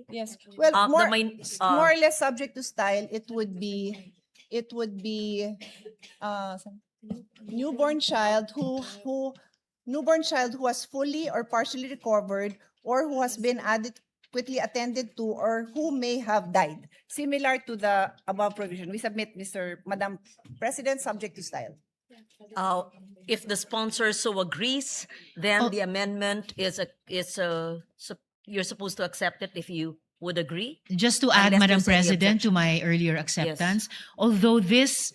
H: Yes. Well,
F: The
H: more,
F: main-
H: more or less subject to style, it would be newborn child who has fully or partially recovered or who has been adequately attended to or who may have died. Similar to the above provision. We submit, Madam President, subject to style.
F: If the sponsor so agrees, then the amendment you're supposed to accept it if you would agree.
G: Just to add,
F: Unless
G: Madam
F: there's any
G: President, to my earlier acceptance, although this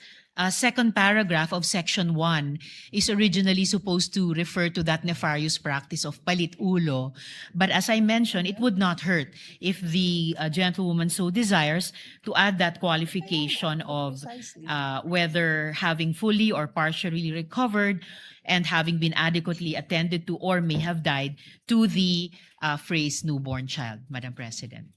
G: second paragraph of Section 1 is originally supposed to refer to that nefarious practice of palit ulo, but as I mentioned, it would not hurt if the gentlewoman so desires to add that qualification of whether having fully or partially recovered and having been adequately attended to or may have died to the phrase newborn child, Madam President.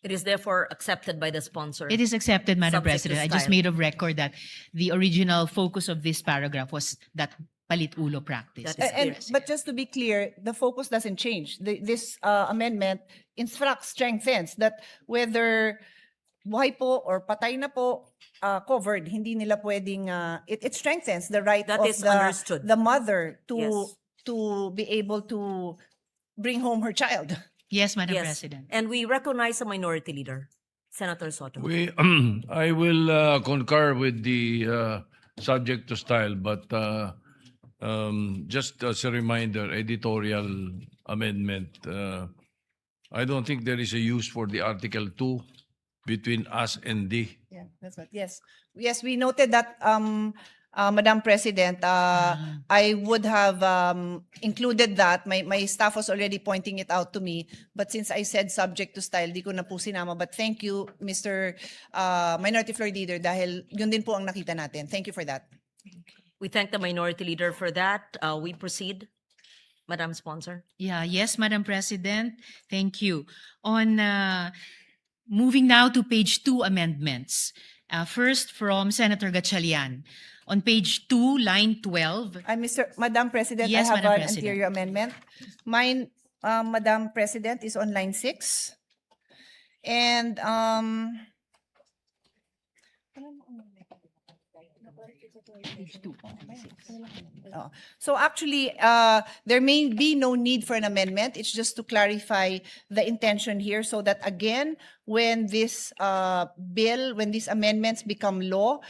F: It is therefore accepted by the sponsor.
G: It is accepted, Madam
F: Subject to
G: President. I just
F: style.
G: made of record that the original focus of this paragraph was that palit ulo practice.
F: That is
H: But just to be clear, the focus doesn't change. This amendment in fact strengthens that whether buhay po or patay na po, covered, hindi nila pwedeng, it strengthens the right
F: That
H: of
F: is understood.
H: the mother to
F: Yes.
H: to be able to bring home her child.
G: Yes, Madam
F: Yes.
G: President.
F: And we recognize the minority leader, Senator Soto.
B: I will concur with the subject to style, but just as a reminder, editorial amendment. I don't think there is a use for the Article 2 between us and D.
H: Yeah, that's what. Yes, yes, we noted that, Madam President. I would have included that. My staff was already pointing it out to me, but since I said subject to style, di ko na po sinama. But thank you, Mr. Minority Floor Leader, dahil yun din po ang nakita natin. Thank you for that.
F: We thank the minority leader for that. We proceed. Madam Sponsor.
G: Yeah, yes, Madam President. Thank you. On moving now to page 2 amendments. First from Senator Gatchalian. On page 2, line 12.
H: Madam President,
G: Yes,
H: I have
G: Madam
H: an
G: President.
H: anterior amendment. Mine, Madam President, is on line 6. And so actually, there may be no need for an amendment. It's just to clarify the intention here so that again, when this when these amendments become law,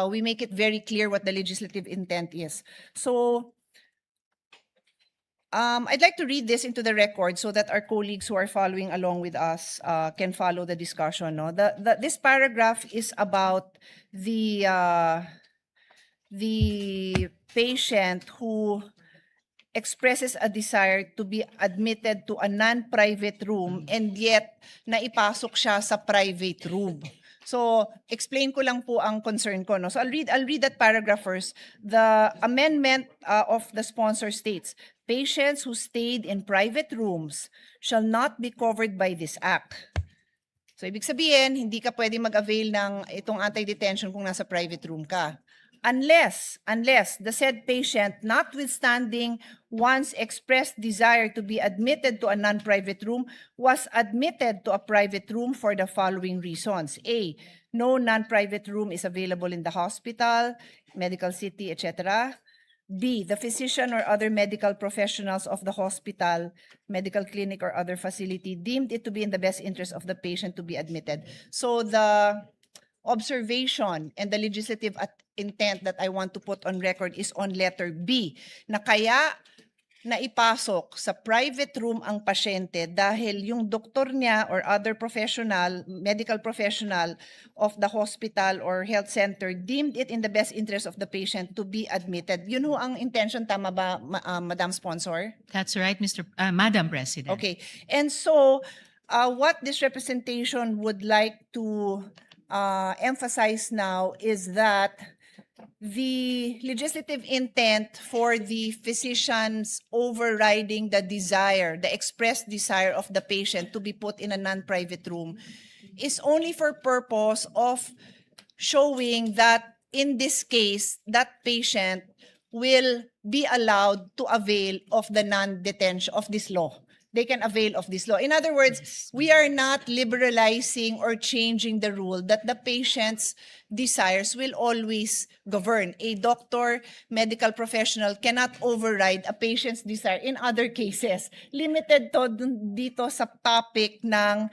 H: we make it very clear what the legislative intent is. So I'd like to read this into the record so that our colleagues who are following along with us can follow the discussion. No? This paragraph is about the patient who expresses a desire to be admitted to a non-private room and yet naipasok siya sa private room. So, explain ko lang po ang concern ko. No? So, I'll read that paragraph first. The amendment of the sponsor states, patients who stayed in private rooms shall not be covered by this act. So, ibig sabihin, hindi ka pwede mag-avail ng itong anti-detention kung nasa private room ka. Unless the said patient, notwithstanding one's expressed desire to be admitted to a non-private room, was admitted to a private room for the following reasons. A, no non-private room is available in the hospital, medical city, etc. B, the physician or other medical professionals of the hospital, medical clinic, or other facility deemed it to be in the best interest of the patient to be admitted. So the observation and the legislative intent that I want to put on record is on letter B, na kaya naipasok sa private room ang pasyente dahil yung doktor niya or other professional, medical professional of the hospital or health center deemed it in the best interest of the patient to be admitted. Yun ho ang intention, tama ba, Madam Sponsor?
G: That's right, Madam President.
H: Okay. And so, what this representation would like to emphasize now is that the legislative intent for the physicians overriding the desire, the expressed desire of the patient to be put in a non-private room is only for purpose of showing that in this case, that patient will be allowed to avail of the non-detention of this law. They can avail of this law. In other words, we are not liberalizing or changing the rule that the patient's desires will always govern. A doctor, medical professional cannot override a patient's desire in other cases. Limited to dito sa topic ng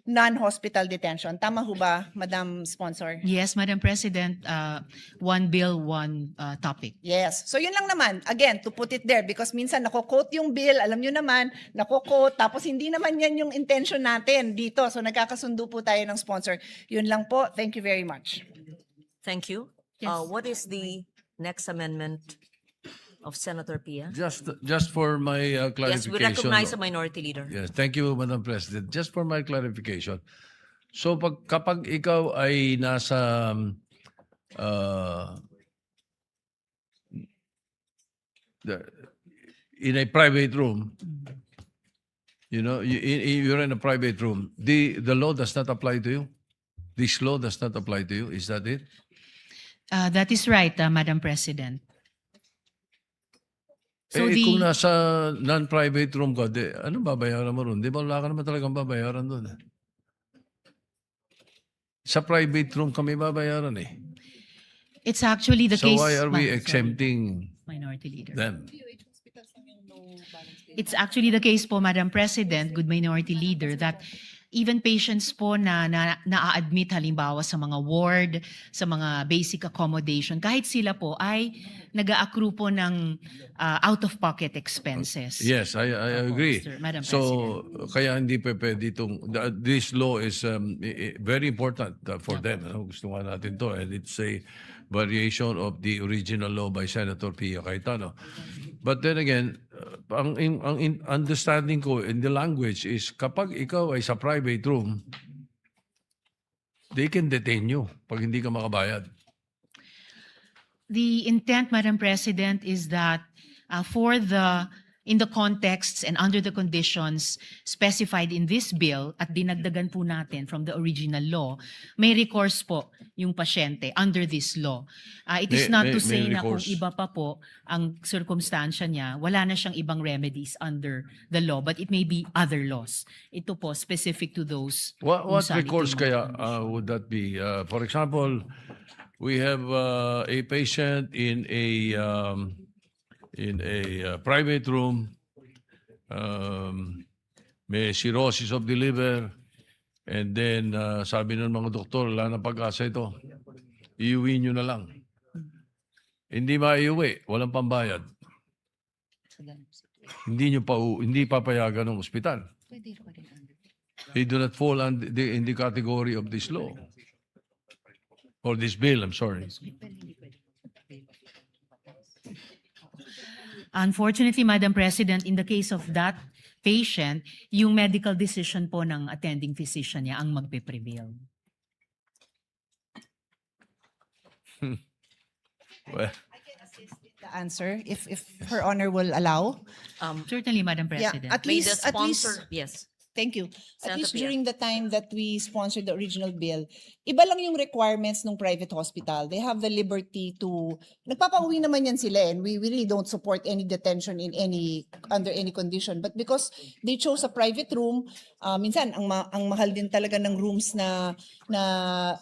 H: non-hospital detention. Tama ho ba, Madam Sponsor?
G: Yes, Madam President. One bill, one topic.
H: Yes. So yun lang naman, again, to put it there, because minsan nako-quote yung bill, alam nyo naman, nako-quote, tapos hindi naman yan yung intention natin dito. So nagkakasundo po tayo ng sponsor. Yun lang po. Thank you very much.
F: Thank you.
G: Yes.
F: What is the next amendment of Senator Pia?
B: Just for my clarification.
F: Yes, we recognize the minority leader.
B: Yes, thank you, Madam President. Just for my clarification. So kapag ikaw ay nasa in a private room, you know, you're in a private room, the law does not apply to you? This law does not apply to you? Is that it?
G: That is right, Madam President. So
B: Kung nasa non-private room ka, ano babayaran mo ron? Di ba wala ka naman talagang babayaran doon? Sa private room kami babayaran eh.
G: It's actually the
B: So
G: case.
B: why are we
G: Sorry.
B: exempting
G: Minority Leader.
B: them?
G: It's actually the case po, Madam President, good Minority Leader, that even patients po na-admit halimbawa sa mga ward, sa mga basic accommodation, kahit sila po ay nag-a-accrue po ng out-of-pocket expenses.
B: Yes, I agree.
G: Madam
B: So, kaya hindi pa pwede this law is very important for them. Ano? Gusto nga natin to. And it's a variation of the original law by Senator Pia Cayetano. But then again, ang understanding ko in the language is kapag ikaw ay sa private room, they can detain you pag hindi ka makabayad.
G: The intent, Madam President, is that in the contexts and under the conditions specified in this bill at dinagdagan po natin from the original law, may recourse po yung pasyente under this law. It is not to say na kung
B: recourse.
G: iba pa po ang circumstansya niya, wala na siyang ibang remedies under the law, but it may be other laws. Ito po, specific to those.
B: What
G: kung saan
B: recourse
G: ito
B: kaya would that be? For example, we have a patient in a private room, may cirrhosis of the liver, and then sabi ng mga doktor, wala na pag-asa ito. Iuwi nyo na lang. Hindi maiuwi, walang pambayad. Hindi papayagan ng ospital. They do not fall in the category of this law. Or this bill, I'm sorry.
G: Unfortunately, Madam President, in the case of that patient, yung medical decision po ng attending physician niya ang magpe-prevail.
B: Well,
H: The answer, if Her Honor will allow.
G: Certainly, Madam
H: Yeah,
G: President.
H: at
F: May the
H: least,
F: sponsor, yes.
H: thank you. At
F: Senator
H: least
F: Pia.
H: during the time that we sponsored the original bill, iba lang yung requirements ng private hospital. They have the liberty to, nagpapauwi naman yan sila, and we really don't support any detention under any condition. But because they chose a private room, minsan ang mahal din talaga ng rooms na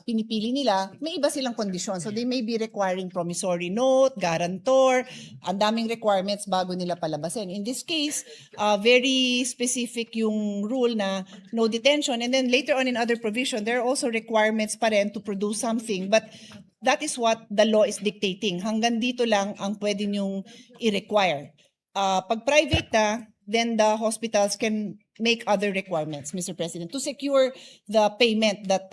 H: pinipili nila, may iba silang kondisyon. So they may be requiring promissory note, guarantor, ang daming requirements bago nila palabasin. In this case, very specific yung rule na no detention, and then later on in other provision, there are also requirements pa rin to produce something, but that is what the law is dictating. Hanggang dito lang ang pwede nyong i-require. Pag private na, then the hospitals can make other requirements, Mr. President, to secure the payment that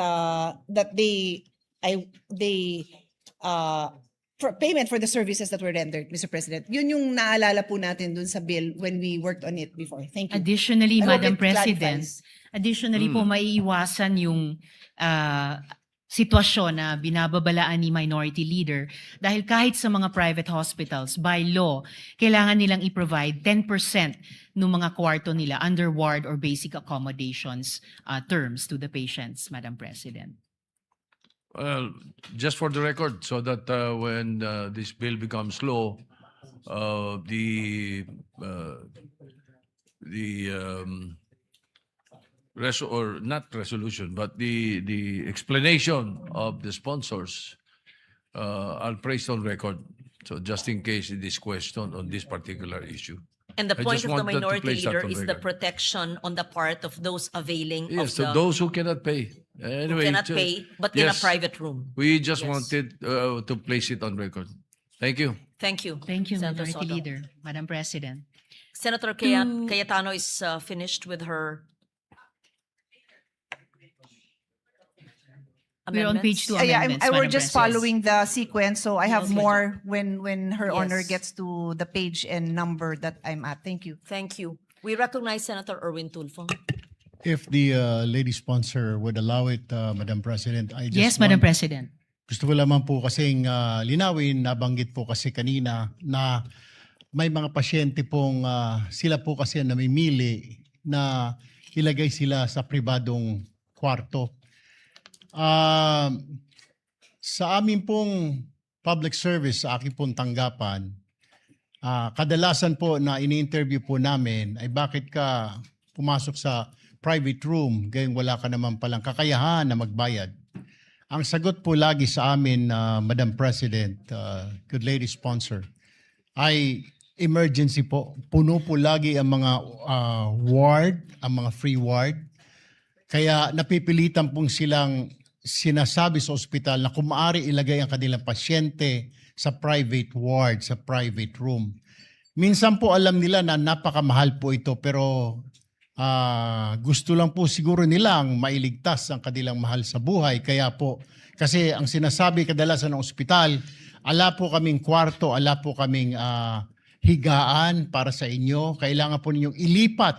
H: for payment for the services that were rendered, Mr. President. Yun yung naalala po natin dun sa bill when we worked on it before. Thank you.
G: Additionally,
H: I hope
G: Madam
H: it
G: President,
H: clarifies.
G: po maiiwasan yung sitwasyon na binababalaan ni Minority Leader dahil kahit sa mga private hospitals, by law, kailangan nilang i-provide 10% ng mga kwarto nila under ward or basic accommodations terms to the patients, Madam President.
B: well, just for the record, so that when this bill becomes law, the not resolution, but the explanation of the sponsors, I'll place on record. So just in case it is questioned on this particular issue.
F: And the
B: I
F: point
B: just
F: of the
B: wanted to
F: minority
B: place that
F: leader
B: on
F: is the
B: record.
F: protection on the part of those availing of
B: Yes, so
F: the
B: those who cannot pay. Anyway,
F: cannot pay, but in a
B: yes.
F: private room.
B: We just
F: Yes.
B: wanted to place it on record. Thank you.
F: Thank you.
G: Thank you,
F: Senator
G: Minority
F: Soto.
G: Leader, Madam President.
F: Senator Cayetano is finished with her
G: We're on page 2
H: Yeah,
G: amendments,
H: we're
G: Madam
H: just
G: President.
H: following the sequence, so I have
F: Okay.
H: more when Her Honor
F: Yes.
H: gets to the page and number that I'm at. Thank you.
F: Thank you. We recognize Senator Erwin Tulfo.
I: If the lady sponsor would allow it, Madam President, I just
G: Yes, Madam
I: want-
G: President.
I: Gusto ko lamang po kasing linawin, nabanggit po kasi kanina na may mga pasyente pong sila po kasi ang namimili na ilagay sila sa pribadong kwarto. Sa amin pong public service, sa aking pong tanggapan, kadalasan po na ini-interview po namin ay bakit ka pumasok sa private room gayong wala ka naman palang kakayahan na magbayad. Ang sagot po lagi sa amin, Madam President, good lady sponsor, ay emergency po. Puno po lagi ang mga ward, ang mga free ward. Kaya napipilitan pong silang sinasabi sa ospital na kung maaari ilagay ang kanilang pasyente sa private ward, sa private room. Minsan po alam nila na napakamahal po ito pero gusto lang po siguro nilang mailigtas ang kanilang mahal sa buhay. Kaya po, kasi ang sinasabi kadalasan ng ospital, ala po kaming kwarto, ala po kaming higaan para sa inyo. Kailangan po ninyong ilipat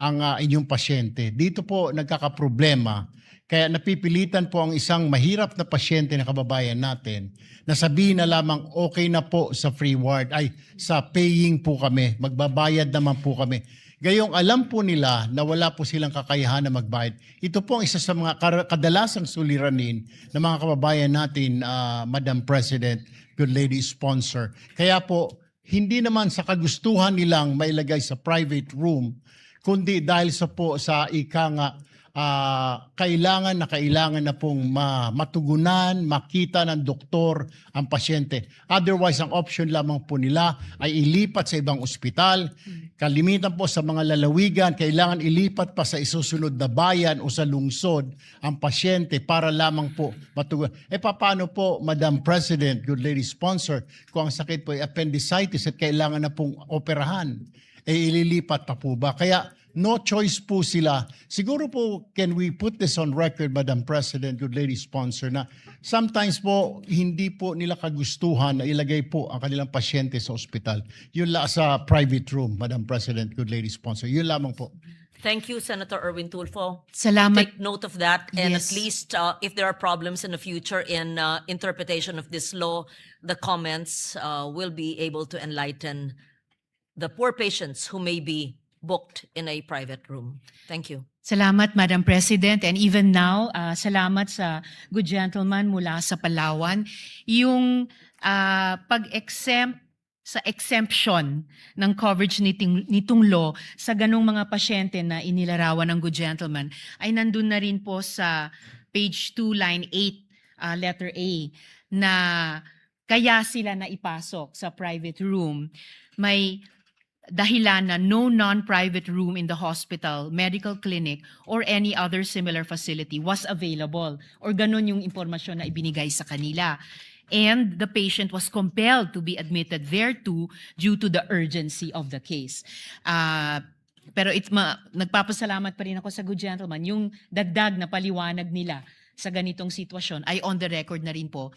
I: ang inyong pasyente. Dito po nagkakaproblema. Kaya napipilitan po ang isang mahirap na pasyente na kababayan natin na sabihin na lamang okay na po sa free ward, ay sa paying po kami, magbabayad naman po kami. Gayong alam po nila na wala po silang kakayahan na magbayad. Ito po ang isa sa mga kadalasang suliranin ng mga kababayan natin, Madam President, good lady sponsor. Kaya po, hindi naman sa kagustuhan nilang mailagay sa private room, kundi dahil sa ika nga, kailangan na pong matugunan, makita ng doktor ang pasyente. Otherwise, ang option lamang po nila ay ilipat sa ibang ospital. Kalimitan po sa mga lalawigan, kailangan ilipat pa sa isusunod na bayan o sa lungsod ang pasyente para lamang po matugunan. Paano po, Madam President, good lady sponsor, kung ang sakit po ay appendicitis at kailangan na pong operahan? Ililipat pa po ba? Kaya no choice po sila. Siguro po, can we put this on record, Madam President, good lady sponsor, na sometimes po, hindi po nila kagustuhan na ilagay po ang kanilang pasyente sa ospital. Yun sa private room, Madam President, good lady sponsor. Yun lamang po.
F: Thank you, Senator Erwin Tulfo.
G: Salamat.
F: Take note of that, and
G: Yes.
F: at least if there are problems in the future in interpretation of this law, the comments will be able to enlighten the poor patients who may be booked in a private room. Thank you.
G: Salamat, Madam President. And even now, salamat sa good gentleman mula sa Palawan. Yung pag-exempt sa exemption ng coverage nitong law sa ganong mga pasyente na inilarawan ng good gentleman ay nandun na rin po sa page 2, line 8, letter A, na kaya sila na ipasok sa private room. May dahilan na no non-private room in the hospital, medical clinic, or any other similar facility was available. Or ganun yung impormasyon na ibinigay sa kanila. And the patient was compelled to be admitted thereto due to the urgency of the case. Pero nagpapasalamat pa rin ako sa good gentleman. Yung dagdag na paliwanag nila sa ganitong sitwasyon ay on the record na rin po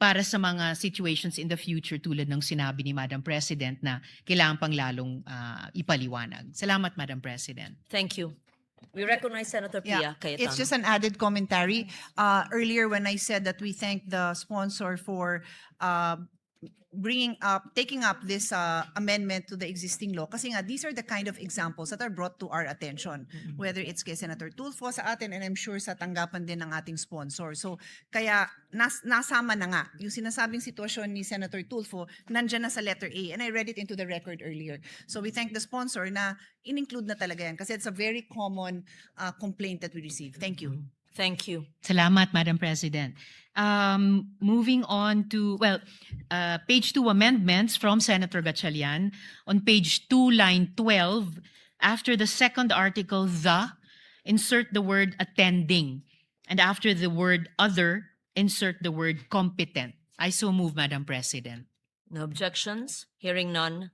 G: para sa mga situations in the future tulad ng sinabi ni Madam President na kailangan pang lalong ipaliwanag. Salamat, Madam President.
F: Thank you. We recognize Senator Pia Cayetano.
H: It's just an added commentary. Earlier when I said that we thank the sponsor for taking up this amendment to the existing law. Kasi nga, these are the kind of examples that are brought to our attention. Whether it's kay Senator Tulfo sa atin, and I'm sure sa tanggapan din ng ating sponsor. So, kaya nasama na nga. Yung sinasabing sitwasyon ni Senator Tulfo, nandyan na sa letter A, and I read it into the record earlier. So, we thank the sponsor na in-include na talaga yan kasi it's a very common complaint that we receive. Thank you.
F: Thank you.
G: Salamat, Madam President. Moving on to, page 2 amendments from Senator Gatchalian. On page 2, line 12, after the second article, insert the word attending. And after the word other, insert the word competent. I so move, Madam President.
F: No objections? Hearing none.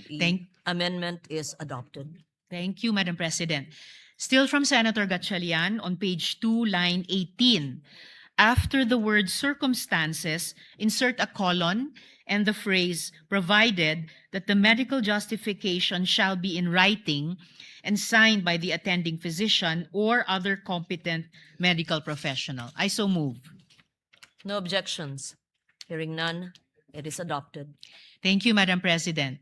F: The amendment is adopted.
G: Thank you, Madam President. Still from Senator Gatchalian, on page 2, line 18. After the word circumstances, insert a colon and the phrase, provided that the medical justification shall be in writing and signed by the attending physician or other competent medical professional. I so move.
F: No objections. Hearing none, it is adopted.
G: Thank you, Madam President.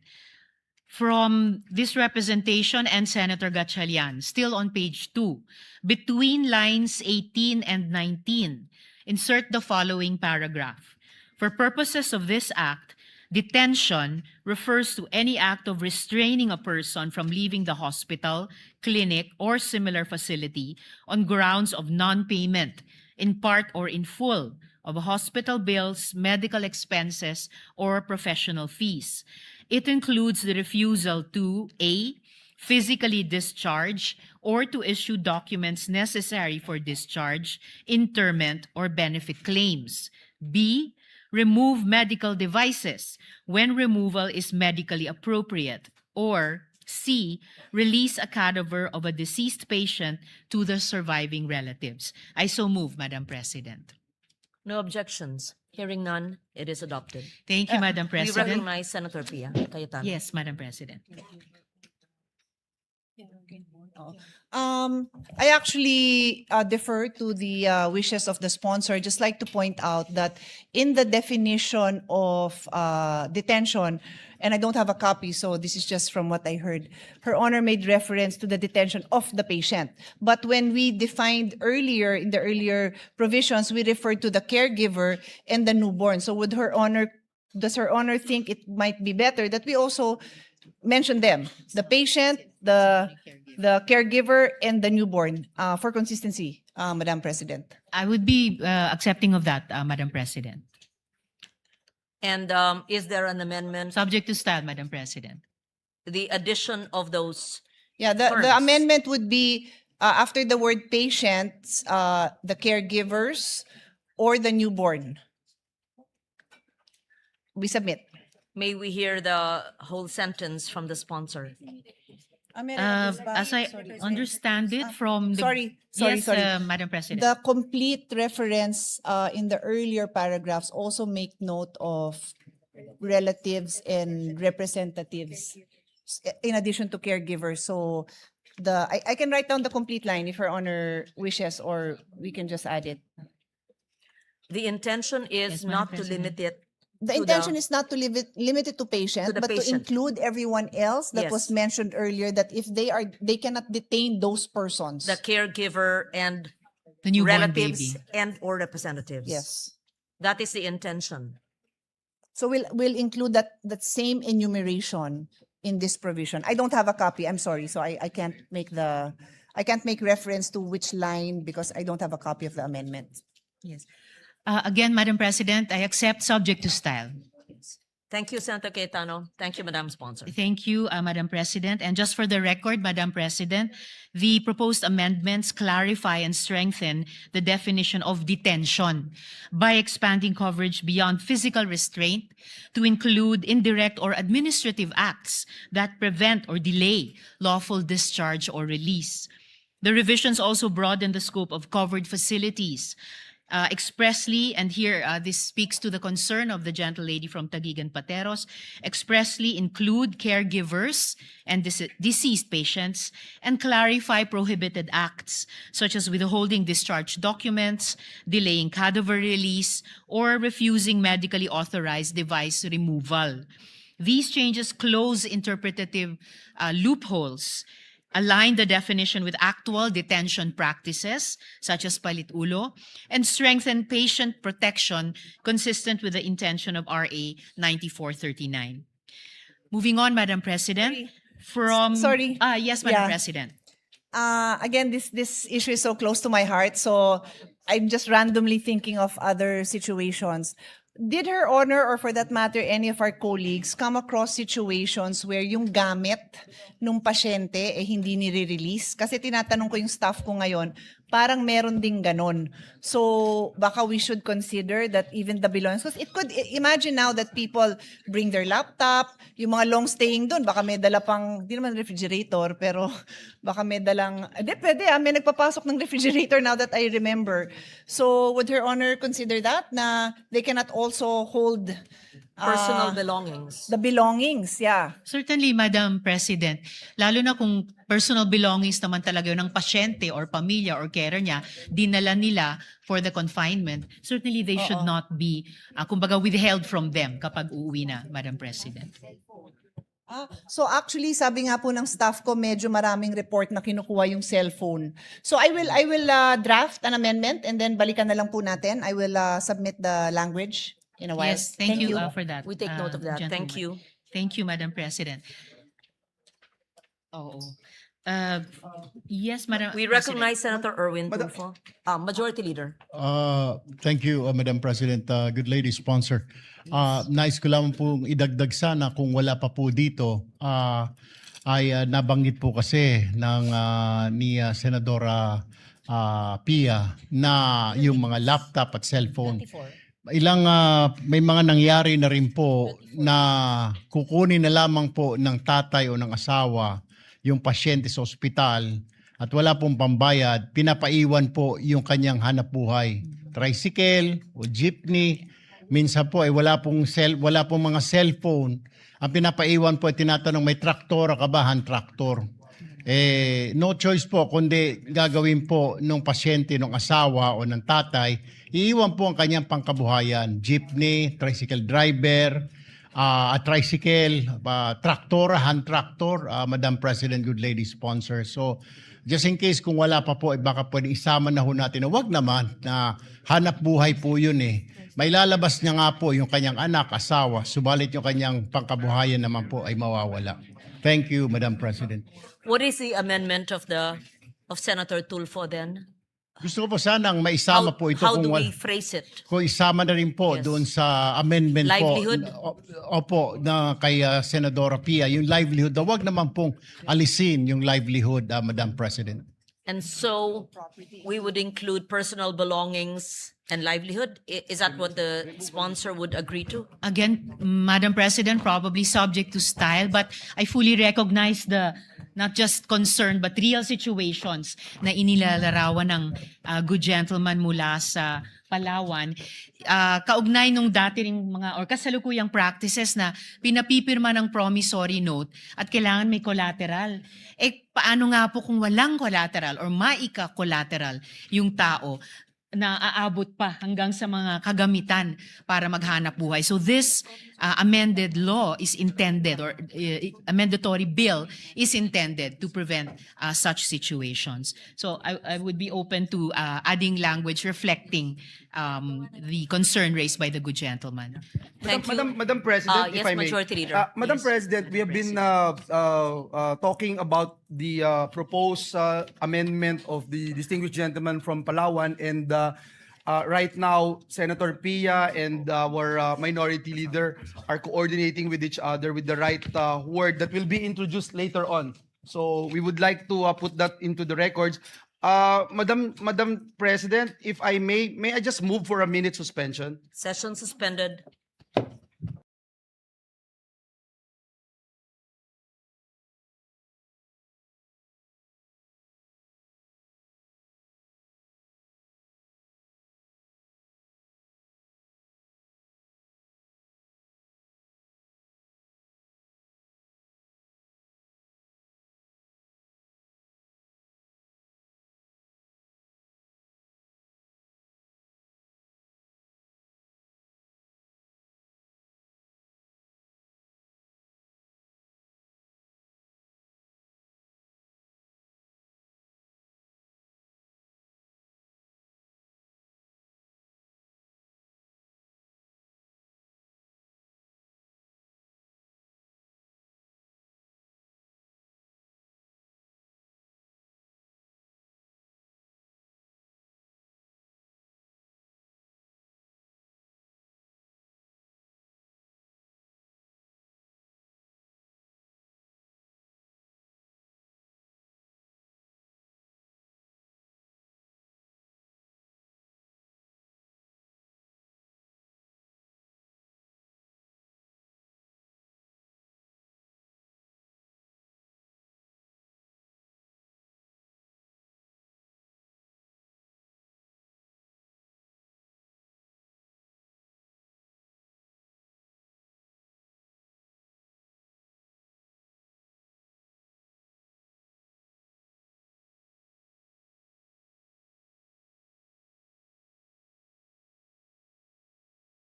G: From this representation and Senator Gatchalian, still on page 2, between lines 18 and 19, insert the following paragraph. For purposes of this act, detention refers to any act of restraining a person from leaving the hospital, clinic, or similar facility on grounds of non-payment, in part or in full, of hospital bills, medical expenses, or professional fees. It includes the refusal to A, physically discharge or to issue documents necessary for discharge, interment, or benefit claims. B, remove medical devices when removal is medically appropriate. Or C, release a cadaver of a deceased patient to the surviving relatives. I so move, Madam President.
F: No objections. Hearing none, it is adopted.
G: Thank you, Madam
F: We
G: President.
F: recognize Senator Pia Cayetano.
G: Yes, Madam President.
H: I actually defer to the wishes of the sponsor. I'd just like to point out that in the definition of detention, and I don't have a copy, so this is just from what I heard, Her Honor made reference to the detention of the patient. But when we defined earlier, in the earlier provisions, we referred to the caregiver and the newborn. So does Her Honor think it might be better that we also mention them, the patient, the caregiver, and the newborn, for consistency, Madam President?
G: I would be accepting of that, Madam President.
F: And is there an amendment?
G: Subject to style, Madam President.
F: The addition of those.
H: Yeah,
F: Terms.
H: the amendment would be after the word patients, the caregivers, or the newborn. We submit.
F: May we hear the whole sentence from the sponsor?
G: As I understand it from the...
H: Sorry.
G: Yes, Madam President.
H: The complete reference in the earlier paragraphs also make note of relatives and representatives in addition to caregivers. So I can write down the complete line if Her Honor wishes, or we can just add it.
F: The intention is
G: Yes, Madam
F: not to
G: President.
F: limit it.
H: The
F: To
H: intention
F: the-
H: is not to limit it to patient,
F: To the
H: but to
F: patient.
H: include everyone else that
F: Yes.
H: was mentioned earlier, that if they cannot detain those persons.
F: The caregiver and
G: The newborn
F: relatives
G: baby.
F: and or representatives.
H: Yes.
F: That is the intention.
H: So we'll include that same enumeration in this provision. I don't have a copy. I'm sorry. So I can't make reference to which line because I don't have a copy of the amendment.
G: Yes. Again, Madam President, I accept subject to style.
F: Thank you, Senator Cayetano. Thank you, Madam Sponsor.
G: Thank you, Madam President. And just for the record, Madam President, the proposed amendments clarify and strengthen the definition of detention by expanding coverage beyond physical restraint to include indirect or administrative acts that prevent or delay lawful discharge or release. The revisions also broaden the scope of covered facilities expressly, and here this speaks to the concern of the gentle lady from Taguig and Pateros, expressly include caregivers and deceased patients and clarify prohibited acts such as withholding discharge documents, delaying cadaver release, or refusing medically authorized device removal. These changes close interpretative loopholes, align the definition with actual detention practices, such as palit-ulo, and strengthen patient protection consistent with the intention of RA 9439. Moving on, Madam President, from...
H: Sorry.
G: Yes, Madam
H: Yeah.
G: President.
H: Again, this issue is so close to my heart, so I'm just randomly thinking of other situations. Did Her Honor, or for that matter, any of our colleagues, come across situations where yung gamit nung pasyente hindi nire-release? Kasi tinatanong ko yung staff ko ngayon, parang meron ding ganon. So baka we should consider that even the belongings, because it could, imagine now that people bring their laptop, yung mga long staying doon, baka may dala pang, di naman refrigerator, pero baka may dalang, pwede may nagpapasok ng refrigerator now that I remember. So would Her Honor consider that, na they cannot also hold
F: Personal belongings.
H: the belongings, yeah.
G: Certainly, Madam President, lalo na kung personal belongings naman talaga yun ng pasyente or pamilya or carer niya, dinala nila for the confinement, certainly they should not be, kumbaga, withheld from them kapag uuwi na, Madam President.
H: So actually, sabi nga po ng staff ko, medyo maraming report na kinukuha yung cellphone. So I will draft an amendment and then balikan na lang po natin. I will submit the language in a while.
G: Yes, thank you for that.
F: We take note of that. Thank
G: gentleman.
F: you.
G: Thank you, Madam President. Oo. Yes, Madam
F: We
G: President.
F: recognize Senator Erwin Tulfo. Majority Leader.
I: Thank you, Madam President. Good lady sponsor. Nais ko lang pong idagdag sana kung wala pa po dito, ay nabanggit po kasi ni Senadora Pia na yung mga laptop at cellphone. May mga nangyari na rin po na kukunin na lamang po ng tatay o ng asawa yung pasyente sa ospital at wala pong pambayad, pinapaiwan po yung kanyang hanap buhay. Tricycle o jeepney, minsan po ay wala pong mga cellphone. Ang pinapaiwan po ay tinatanong, may traktor ka ba? Hand traktor. No choice po kundi gagawin po ng pasyente, ng asawa o ng tatay, iiwan po ang kanyang pangkabuhayan. Jeepney, tricycle driver, tricycle, traktor, hand tractor, Madam President, good lady sponsor. So, just in case kung wala pa po, baka pwede isama na ho natin na wag naman na hanap buhay po yun eh. May lalabas niya nga po yung kanyang anak, asawa, subalit yung kanyang pangkabuhayan naman po ay mawawala. Thank you, Madam President.
F: What is the amendment of Senator Tulfo then?
I: Gusto ko po sanang maisama po ito
F: How do
I: kung
F: we phrase it?
I: kung isama na rin po
F: Yes.
I: doon sa amendment
F: Livelihood?
I: po. Opo, na kay Senadora Pia, yung livelihood. Wag naman pong alisin yung livelihood, Madam President.
F: And so we would include personal belongings and livelihood? Is that what the sponsor would agree to?
G: Again, Madam President, probably subject to style, but I fully recognize the not just concern but real situations na inilalarawan ng good gentleman mula sa Palawan. Kaugnay nung dati ring mga or kasalukuyang practices na pinapipirma ng promissory note at kailangan may collateral. Paano nga po kung walang collateral or maika-collateral yung tao na aabot pa hanggang sa mga kagamitan para maghanap buhay. So this amended law is intended or amendatory bill is intended to prevent such situations. So I would be open to adding language reflecting the concern raised by the good gentleman.
F: Thank you.
D: Madam President,
F: Yes,
D: if I may.
F: Majority Leader.
D: Madam
F: Yes.
D: President, we have been talking about the proposed amendment of the distinguished gentleman from Palawan, and right now, Senator Pia and our minority leader are coordinating with each other with the right word that will be introduced later on. So we would like to put that into the records. Madam President, if I may I just move for a minute suspension?
F: Session suspended.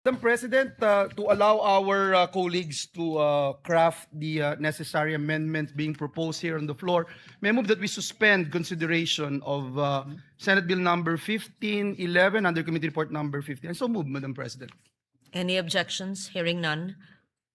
D: Madam President, to allow our colleagues to craft the necessary amendments being proposed here on the floor, may I move that we suspend consideration of Senate Bill number 1511 under Committee Report number 15. And so move, Madam President.
F: Any objections? Hearing none.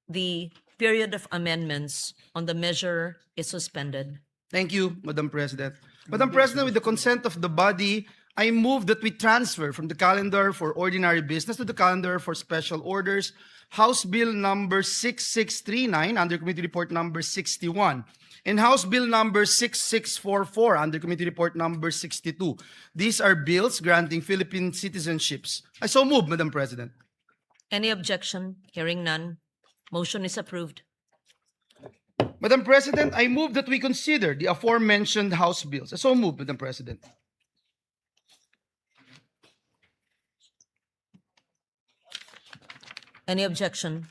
F: The period of amendments on the measure is suspended.
D: Thank you, Madam President. Madam President, with the consent of the body, I move that we transfer from the calendar for ordinary business to the calendar for special orders, House Bill number 6639 under Committee Report number 61, and House Bill number 6644 under Committee Report number 62. These are bills granting Philippine citizenships. I so move, Madam President.
F: Any objection? Hearing none. Motion is approved.
D: Madam President, I move that we consider the aforementioned House bills. I so move, Madam President.
F: Any objection?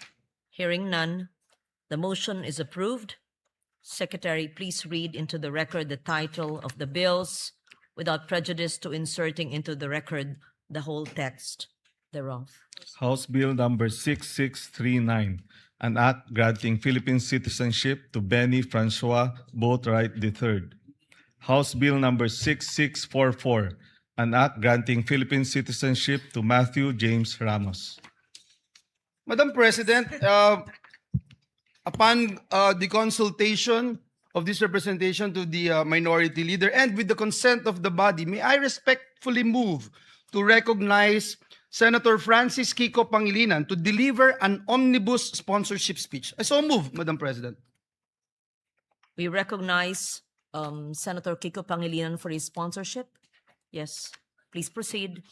F: Hearing none. The motion is approved. Secretary, please read into the record the title of the bills without prejudice to inserting into the record the whole text thereof.
C: House Bill number 6639, an act granting Philippine citizenship to Benny Francois Boatwright III. House Bill number 6644, an act granting Philippine citizenship to Matthew James Ramos.
D: Madam President, upon the consultation of this representation to the minority leader and with the consent of the body, may I respectfully move to recognize Senator Francis Kiko Pangilinan to deliver an omnibus sponsorship speech. I so move, Madam President.
F: We recognize Senator Kiko Pangilinan for his sponsorship. Yes, please proceed.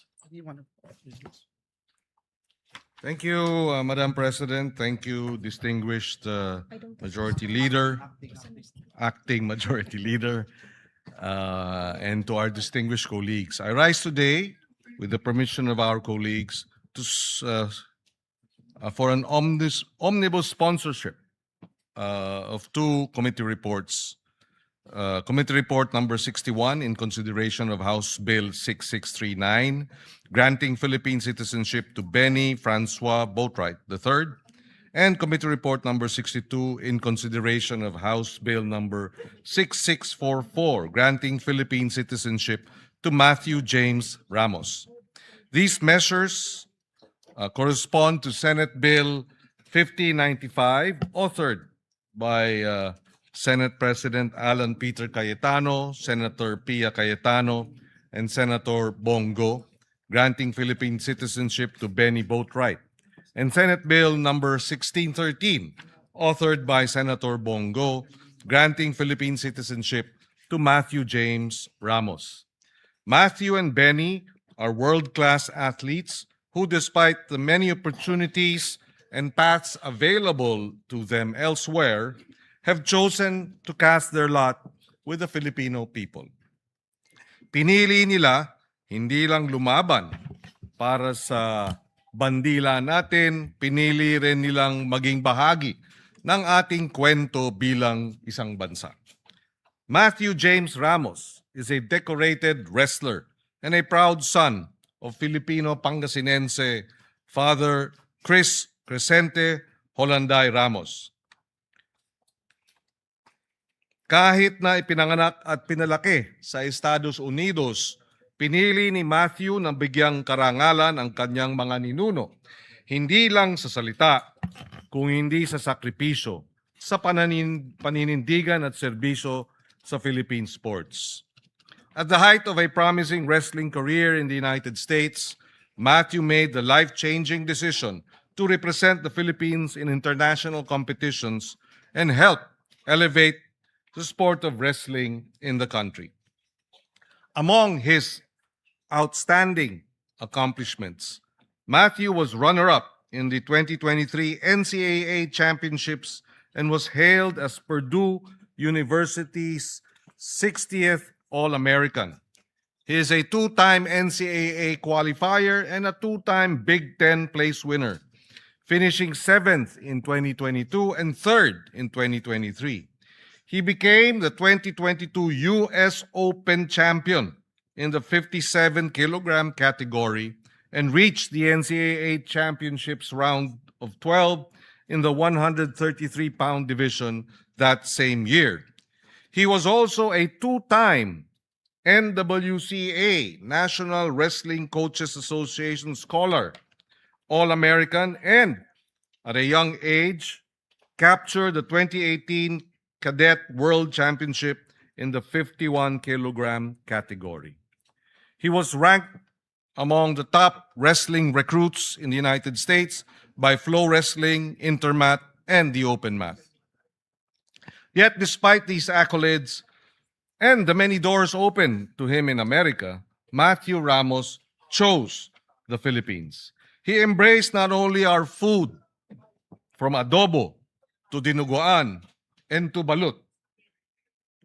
J: Thank you, Madam President. Thank you, distinguished Majority Leader, Acting Majority Leader, and to our distinguished colleagues. I rise today, with the permission of our colleagues, for an omnibus sponsorship of two committee reports. Committee Report number 61 in consideration of House Bill 6639, granting Philippine citizenship to Benny Francois Boatwright III, and Committee Report number 62 in consideration of House Bill number 6644, granting Philippine citizenship to Matthew James Ramos. These measures correspond to Senate Bill 5095, authored by Senate President Alan Peter Cayetano, Senator Pia Cayetano, and Senator Bongo, granting Philippine citizenship to Benny Boatwright, and Senate Bill number 1613, authored by Senator Bongo, granting Philippine citizenship to Matthew James Ramos. Matthew and Benny are world-class athletes who, despite the many opportunities and paths available to them elsewhere, have chosen to cast their lot with the Filipino people. Pinili nila hindi lang lumaban para sa bandila natin, pinili rin nilang maging bahagi ng ating kwento bilang isang bansa. Matthew James Ramos is a decorated wrestler and a proud son of Filipino Pangasinense Father Chris Crescente Holanday Ramos. Kahit na ipinanganak at pinalaki sa Estados Unidos, pinili ni Matthew na bigyang karangalan ang kanyang mga ninuno, hindi lang sa salita, kung hindi sa sakripisyo, sa paninindigan at serbisyo sa Philippine sports. At the height of a promising wrestling career in the United States, Matthew made the life-changing decision to represent the Philippines in international competitions and help elevate the sport of wrestling in the country. Among his outstanding accomplishments, Matthew was runner-up in the 2023 NCAA Championships and was hailed as Purdue University's 60th All-American. He is a two-time NCAA qualifier and a two-time Big Ten place winner, finishing 7th in 2022 and 3rd in 2023. He became the 2022 U.S. Open champion in the 57-kilogram category and reached the NCAA Championships round of 12 in the 133-pound division that same year. He was also a two-time NWCA, National Wrestling Coaches Association Scholar, All-American, and at a young age, captured the 2018 Cadet World Championship in the 51-kilogram category. He was ranked among the top wrestling recruits in the United States by Flow Wrestling, Intermat, and the Open Mat. Yet, despite these accolades and the many doors open to him in America, Matthew Ramos chose the Philippines. He embraced not only our food, from adobo to dinuguan and to balut.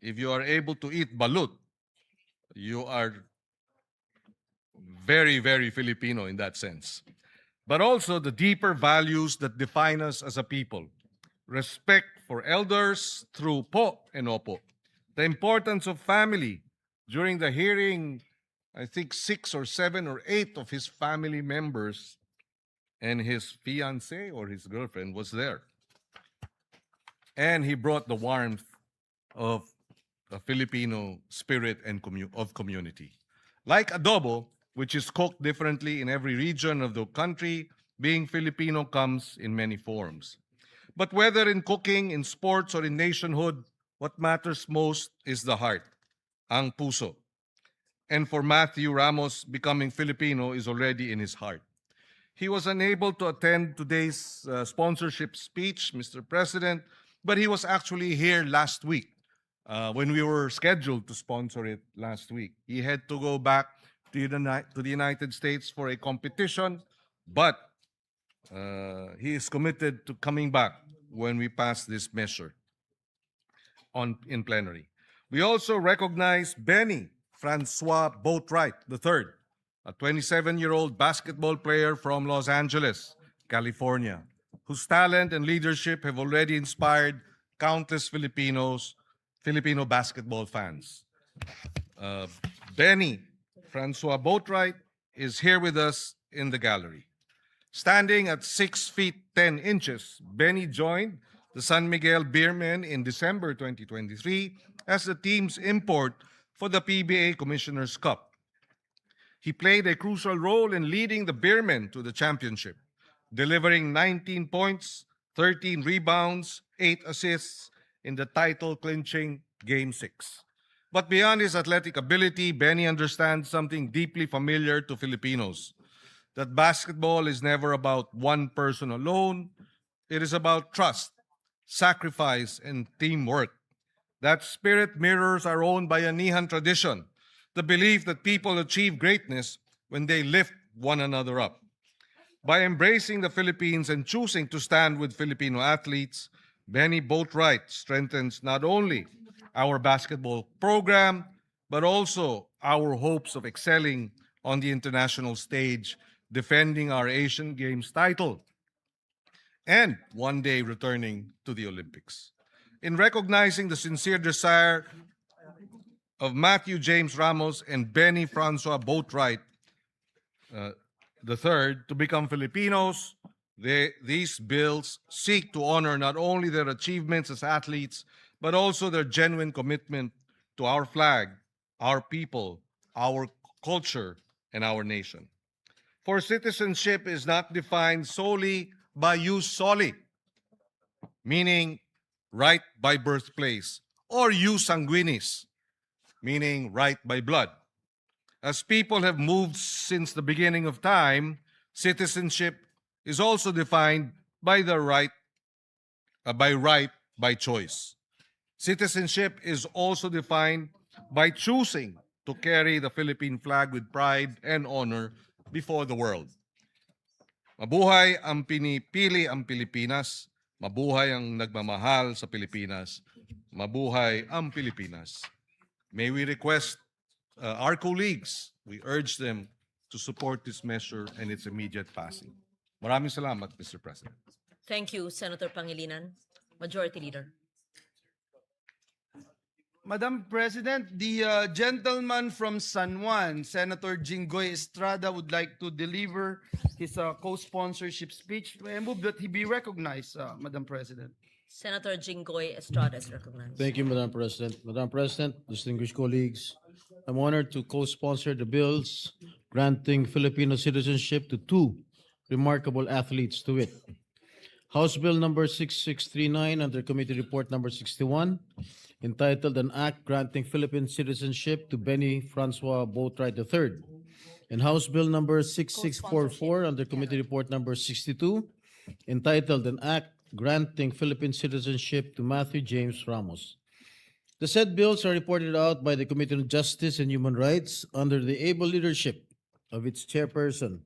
J: If you are able to eat balut, you are very, very Filipino in that sense. But also the deeper values that define us as a people. Respect for elders through po and opo. The importance of family. During the hearing, I think 6 or 7 or 8 of his family members and his fiancée or his girlfriend was there. And he brought the warmth of the Filipino spirit and of community. Like adobo, which is cooked differently in every region of the country, being Filipino comes in many forms. But whether in cooking, in sports, or in nationhood, what matters most is the heart, ang puso. And for Matthew Ramos, becoming Filipino is already in his heart. He was unable to attend today's sponsorship speech, Mr. President, but he was actually here last week when we were scheduled to sponsor it last week. He had to go back to the United States for a competition, but he is committed to coming back when we pass this measure in plenary. We also recognize Benny Francois Boatwright III, a 27-year-old basketball player from Los Angeles, California, whose talent and leadership have already inspired countless Filipino basketball fans. Benny Francois Boatwright is here with us in the gallery. Standing at 6 feet 10 inches, Benny joined the San Miguel Beermen in December 2023 as the team's import for the PBA Commissioner's Cup. He played a crucial role in leading the Beermen to the championship, delivering 19 points, 13 rebounds, 8 assists in the title-clinching Game 6. But beyond his athletic ability, Benny understands something deeply familiar to Filipinos, that basketball is never about one person alone. It is about trust, sacrifice, and teamwork. That spirit mirrors our own Bayanihan tradition, the belief that people achieve greatness when they lift one another up. By embracing the Philippines and choosing to stand with Filipino athletes, Benny Boatwright strengthens not only our basketball program, but also our hopes of excelling on the international stage, defending our Asian Games title, and one day returning to the Olympics. In recognizing the sincere desire of Matthew James Ramos and Benny Francois Boatwright III to become Filipinos, these bills seek to honor not only their achievements as athletes, but also their genuine commitment to our flag, our people, our culture, and our nation. For citizenship is not defined solely by jus soli, meaning right by birthplace, or jus sanguinis, meaning right by blood. As people have moved since the beginning of time, citizenship is also defined by the right by choice. Citizenship is also defined by choosing to carry the Philippine flag with pride and honor before the world. Mabuhay ang pinipili ang Pilipinas. Mabuhay ang nagmamahal sa Pilipinas. Mabuhay ang Pilipinas. May we request our colleagues, we urge them to support this measure and its immediate passing. Maraming salamat, Mr. President.
F: Thank you, Senator Pangilinan. Majority Leader.
D: Madam President, the gentleman from San Juan, Senator Jinggoy Estrada, would like to deliver his co-sponsorship speech. I move that he be recognized, Madam President.
F: Senator Jinggoy Estrada is recognized.
K: Thank you, Madam President. Madam President, distinguished colleagues, I'm honored to co-sponsor the bills granting Filipino citizenship to two remarkable athletes to wit. House Bill number 6639 under Committee Report number 61 entitled An Act Granting Philippine Citizenship to Benny Francois Boatwright III, and House Bill number 6644 under Committee Report number 62, entitled An Act Granting Philippine Citizenship to Matthew James Ramos. The said bills are reported out by the Committee on Justice and Human Rights under the able leadership of its chairperson,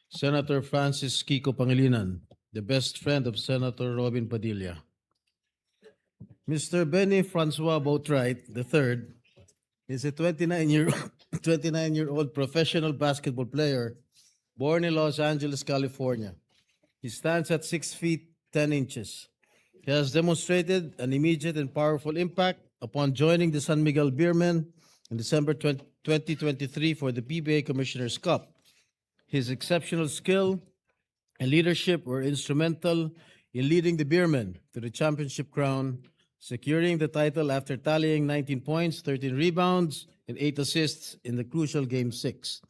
K: Senator Francis Kiko Pangilinan, the best friend of Senator Robin Padilla. Mr. Benny Francois Boatwright III is a 29-year-old professional basketball player born in Los Angeles, California. He stands at 6 feet 10 inches. He has demonstrated an immediate and powerful impact upon joining the San Miguel Beermen in December 2023 for the PBA Commissioner's Cup. His exceptional skill and leadership were instrumental in leading the Beermen to the championship crown, securing the title after tallying 19 points, 13 rebounds, and 8 assists in the crucial Game 6.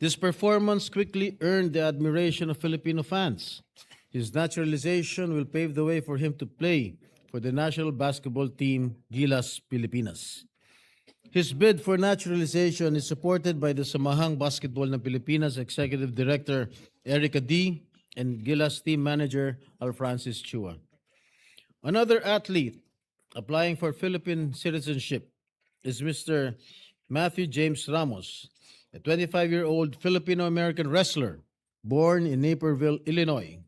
K: This performance quickly earned the admiration of Filipino fans. His naturalization will pave the way for him to play for the national basketball team Gilas Pilipinas. His bid for naturalization is supported by the Samahang Basketball ng Pilipinas Executive Director Erica D. and Gilas team manager Alfrancis Chua. Another athlete applying for Philippine citizenship is Mr. Matthew James Ramos, a 25-year-old Filipino-American wrestler born in Naperville, Illinois.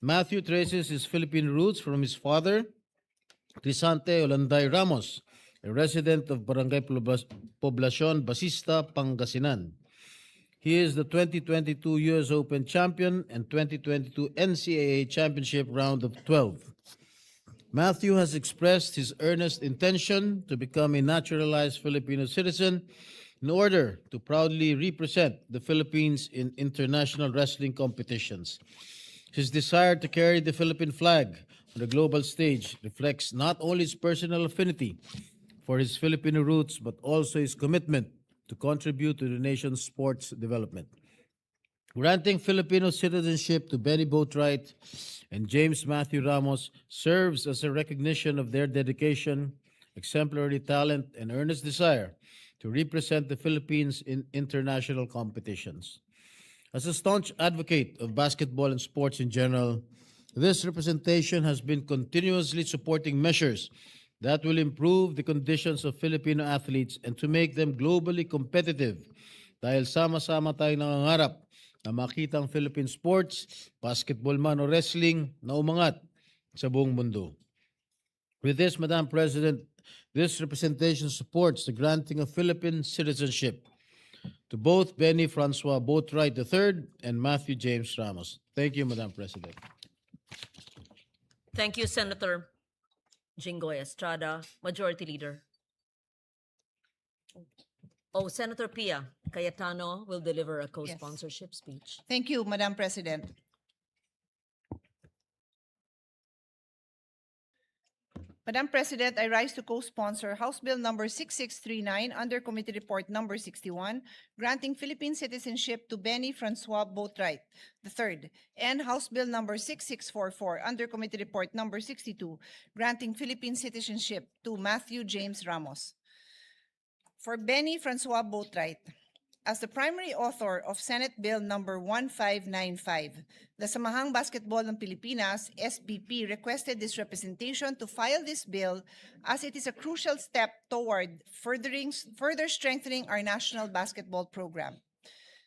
K: Matthew traces his Philippine roots from his father, Crisante Olanday Ramos, a resident of Barangay Poblacion, Basista, Pangasinan. He is the 2022 US Open champion and 2022 NCAA Championship Round of 12. Matthew has expressed his earnest intention to become a naturalized Filipino citizen in order to proudly represent the Philippines in international wrestling competitions. His desire to carry the Philippine flag on the global stage reflects not only his personal affinity for his Filipino roots, but also his commitment to contribute to the nation's sports development. Granting Filipino citizenship to Benny Boatwright and James Matthew Ramos serves as a recognition of their dedication, exemplary talent, and earnest desire to represent the Philippines in international competitions. As a staunch advocate of basketball and sports in general, this representation has been continuously supporting measures that will improve the conditions of Filipino athletes and to make them globally competitive dahil sama-sama tayong nangangarap na makita ang Philippine sports, basketball man o wrestling, na umangat sa buong mundo. With this, Madam President, this representation supports the granting of Philippine citizenship to both Benny Francois Boatwright III and Matthew James Ramos. Thank you, Madam President.
F: Thank you, Senator Jinggoy Estrada, Majority Leader. Oh, Senator Pia Cayetano will deliver a co-sponsorship speech.
H: Thank you, Madam President. Madam President, I rise to co-sponsor House Bill number 6639 under Committee Report number 61, granting Philippine citizenship to Benny Francois Boatwright III, and House Bill number 6644 under Committee Report number 62, granting Philippine citizenship to Matthew James Ramos. For Benny Francois Boatwright, as the primary author of Senate Bill number 1595, the Samahang Basketball ng Pilipinas, SBP, requested this representation to file this bill as it is a crucial step toward further strengthening our national basketball program.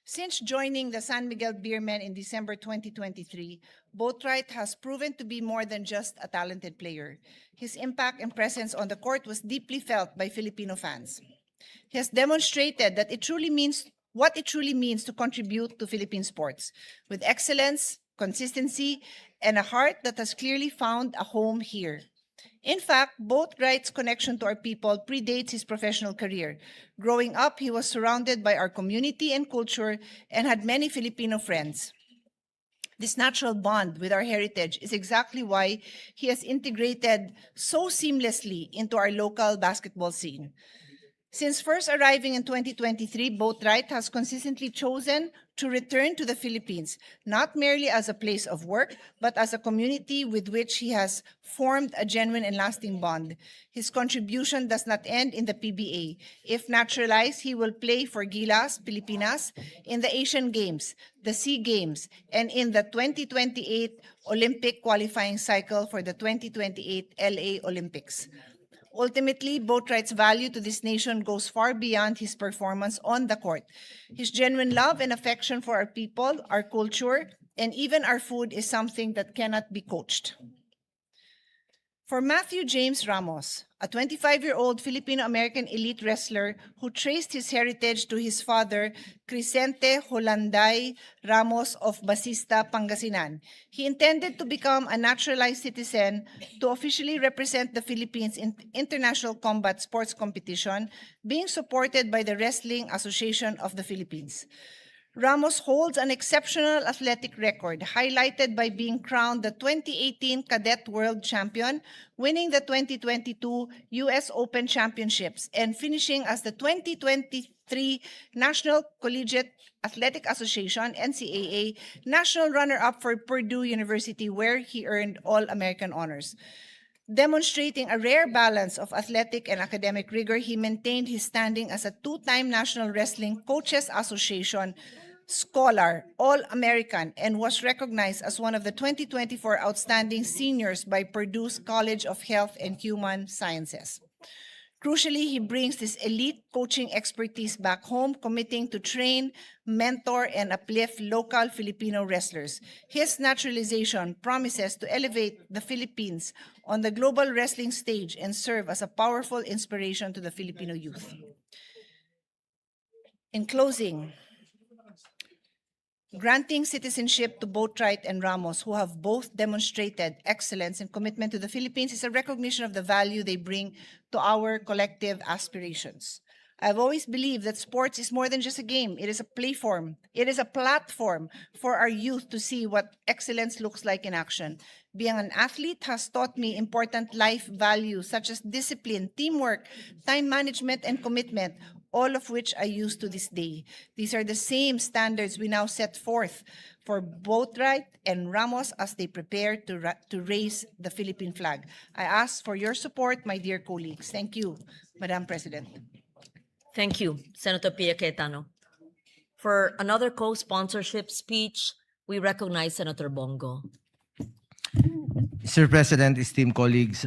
H: Since joining the San Miguel Beermen in December 2023, Boatwright has proven to be more than just a talented player. His impact and presence on the court was deeply felt by Filipino fans. He has demonstrated that what it truly means to contribute to Philippine sports, with excellence, consistency, and a heart that has clearly found a home here. In fact, Boatwright's connection to our people predates his professional career. Growing up, he was surrounded by our community and culture and had many Filipino friends. This natural bond with our heritage is exactly why he has integrated so seamlessly into our local basketball scene. Since first arriving in 2023, Boatwright has consistently chosen to return to the Philippines, not merely as a place of work, but as a community with which he has formed a genuine and lasting bond. His contribution does not end in the PBA. If naturalized, he will play for Gilas, Pilipinas, in the Asian Games, the SEA Games, and in the 2028 Olympic qualifying cycle for the 2028 LA Olympics. Ultimately, Boatwright's value to this nation goes far beyond his performance on the court. His genuine love and affection for our people, our culture, and even our food is something that cannot be coached. For Matthew James Ramos, a 25-year-old Filipino-American elite wrestler who traced his heritage to his father, Crisente Holanday Ramos of Basista, Pangasinan, he intended to become a naturalized citizen to officially represent the Philippines in international combat sports competition, being supported by the Wrestling Association of the Philippines. Ramos holds an exceptional athletic record, highlighted by being crowned the 2018 Cadet World Champion, winning the 2022 U.S. Open Championships, and finishing as the 2023 National Collegiate Athletic Association, NCAA, national runner-up for Purdue University, where he earned All-American honors. Demonstrating a rare balance of athletic and academic rigor, he maintained his standing as a two-time National Wrestling Coaches Association Scholar, All-American, and was recognized as one of the 2024 Outstanding Seniors by Purdue's College of Health and Human Sciences. Crucially, he brings this elite coaching expertise back home, committing to train, mentor, and uplift local Filipino wrestlers. His naturalization promises to elevate the Philippines on the global wrestling stage and serve as a powerful inspiration to the Filipino youth. In closing, granting citizenship to Boatwright and Ramos, who have both demonstrated excellence and commitment to the Philippines, is a recognition of the value they bring to our collective aspirations. I've always believed that sports is more than just a game. It is a platform. It is a platform for our youth to see what excellence looks like in action. Being an athlete has taught me important life values such as discipline, teamwork, time management, and commitment, all of which I use to this day. These are the same standards we now set forth for Boatwright and Ramos as they prepare to raise the Philippine flag. I ask for your support, my dear colleagues. Thank you, Madam President.
F: Thank you, Senator Pia Cayetano. For another co-sponsorship speech, we recognize Senator Bongo.
L: Mr. President, esteemed colleagues,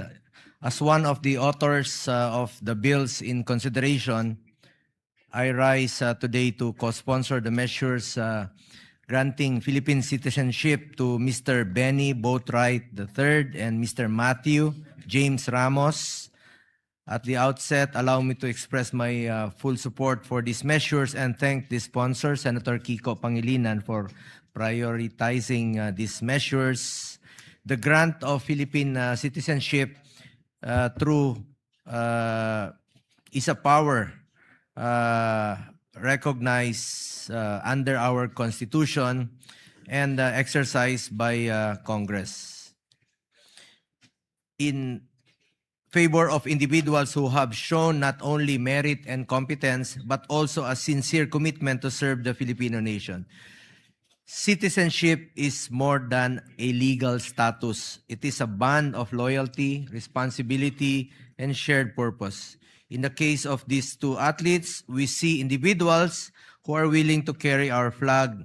L: as one of the authors of the bills in consideration, I rise today to co-sponsor the measures granting Philippine citizenship to Mr. Benny Boatwright III and Mr. Matthew James Ramos. At the outset, allow me to express my full support for these measures and thank the sponsor, Senator Kiko Pangilinan, for prioritizing these measures. The grant of Philippine citizenship through is a power recognized under our Constitution and exercised by Congress in favor of individuals who have shown not only merit and competence, but also a sincere commitment to serve the Filipino nation. Citizenship is more than a legal status. It is a bond of loyalty, responsibility, and shared purpose. In the case of these two athletes, we see individuals who are willing to carry our flag,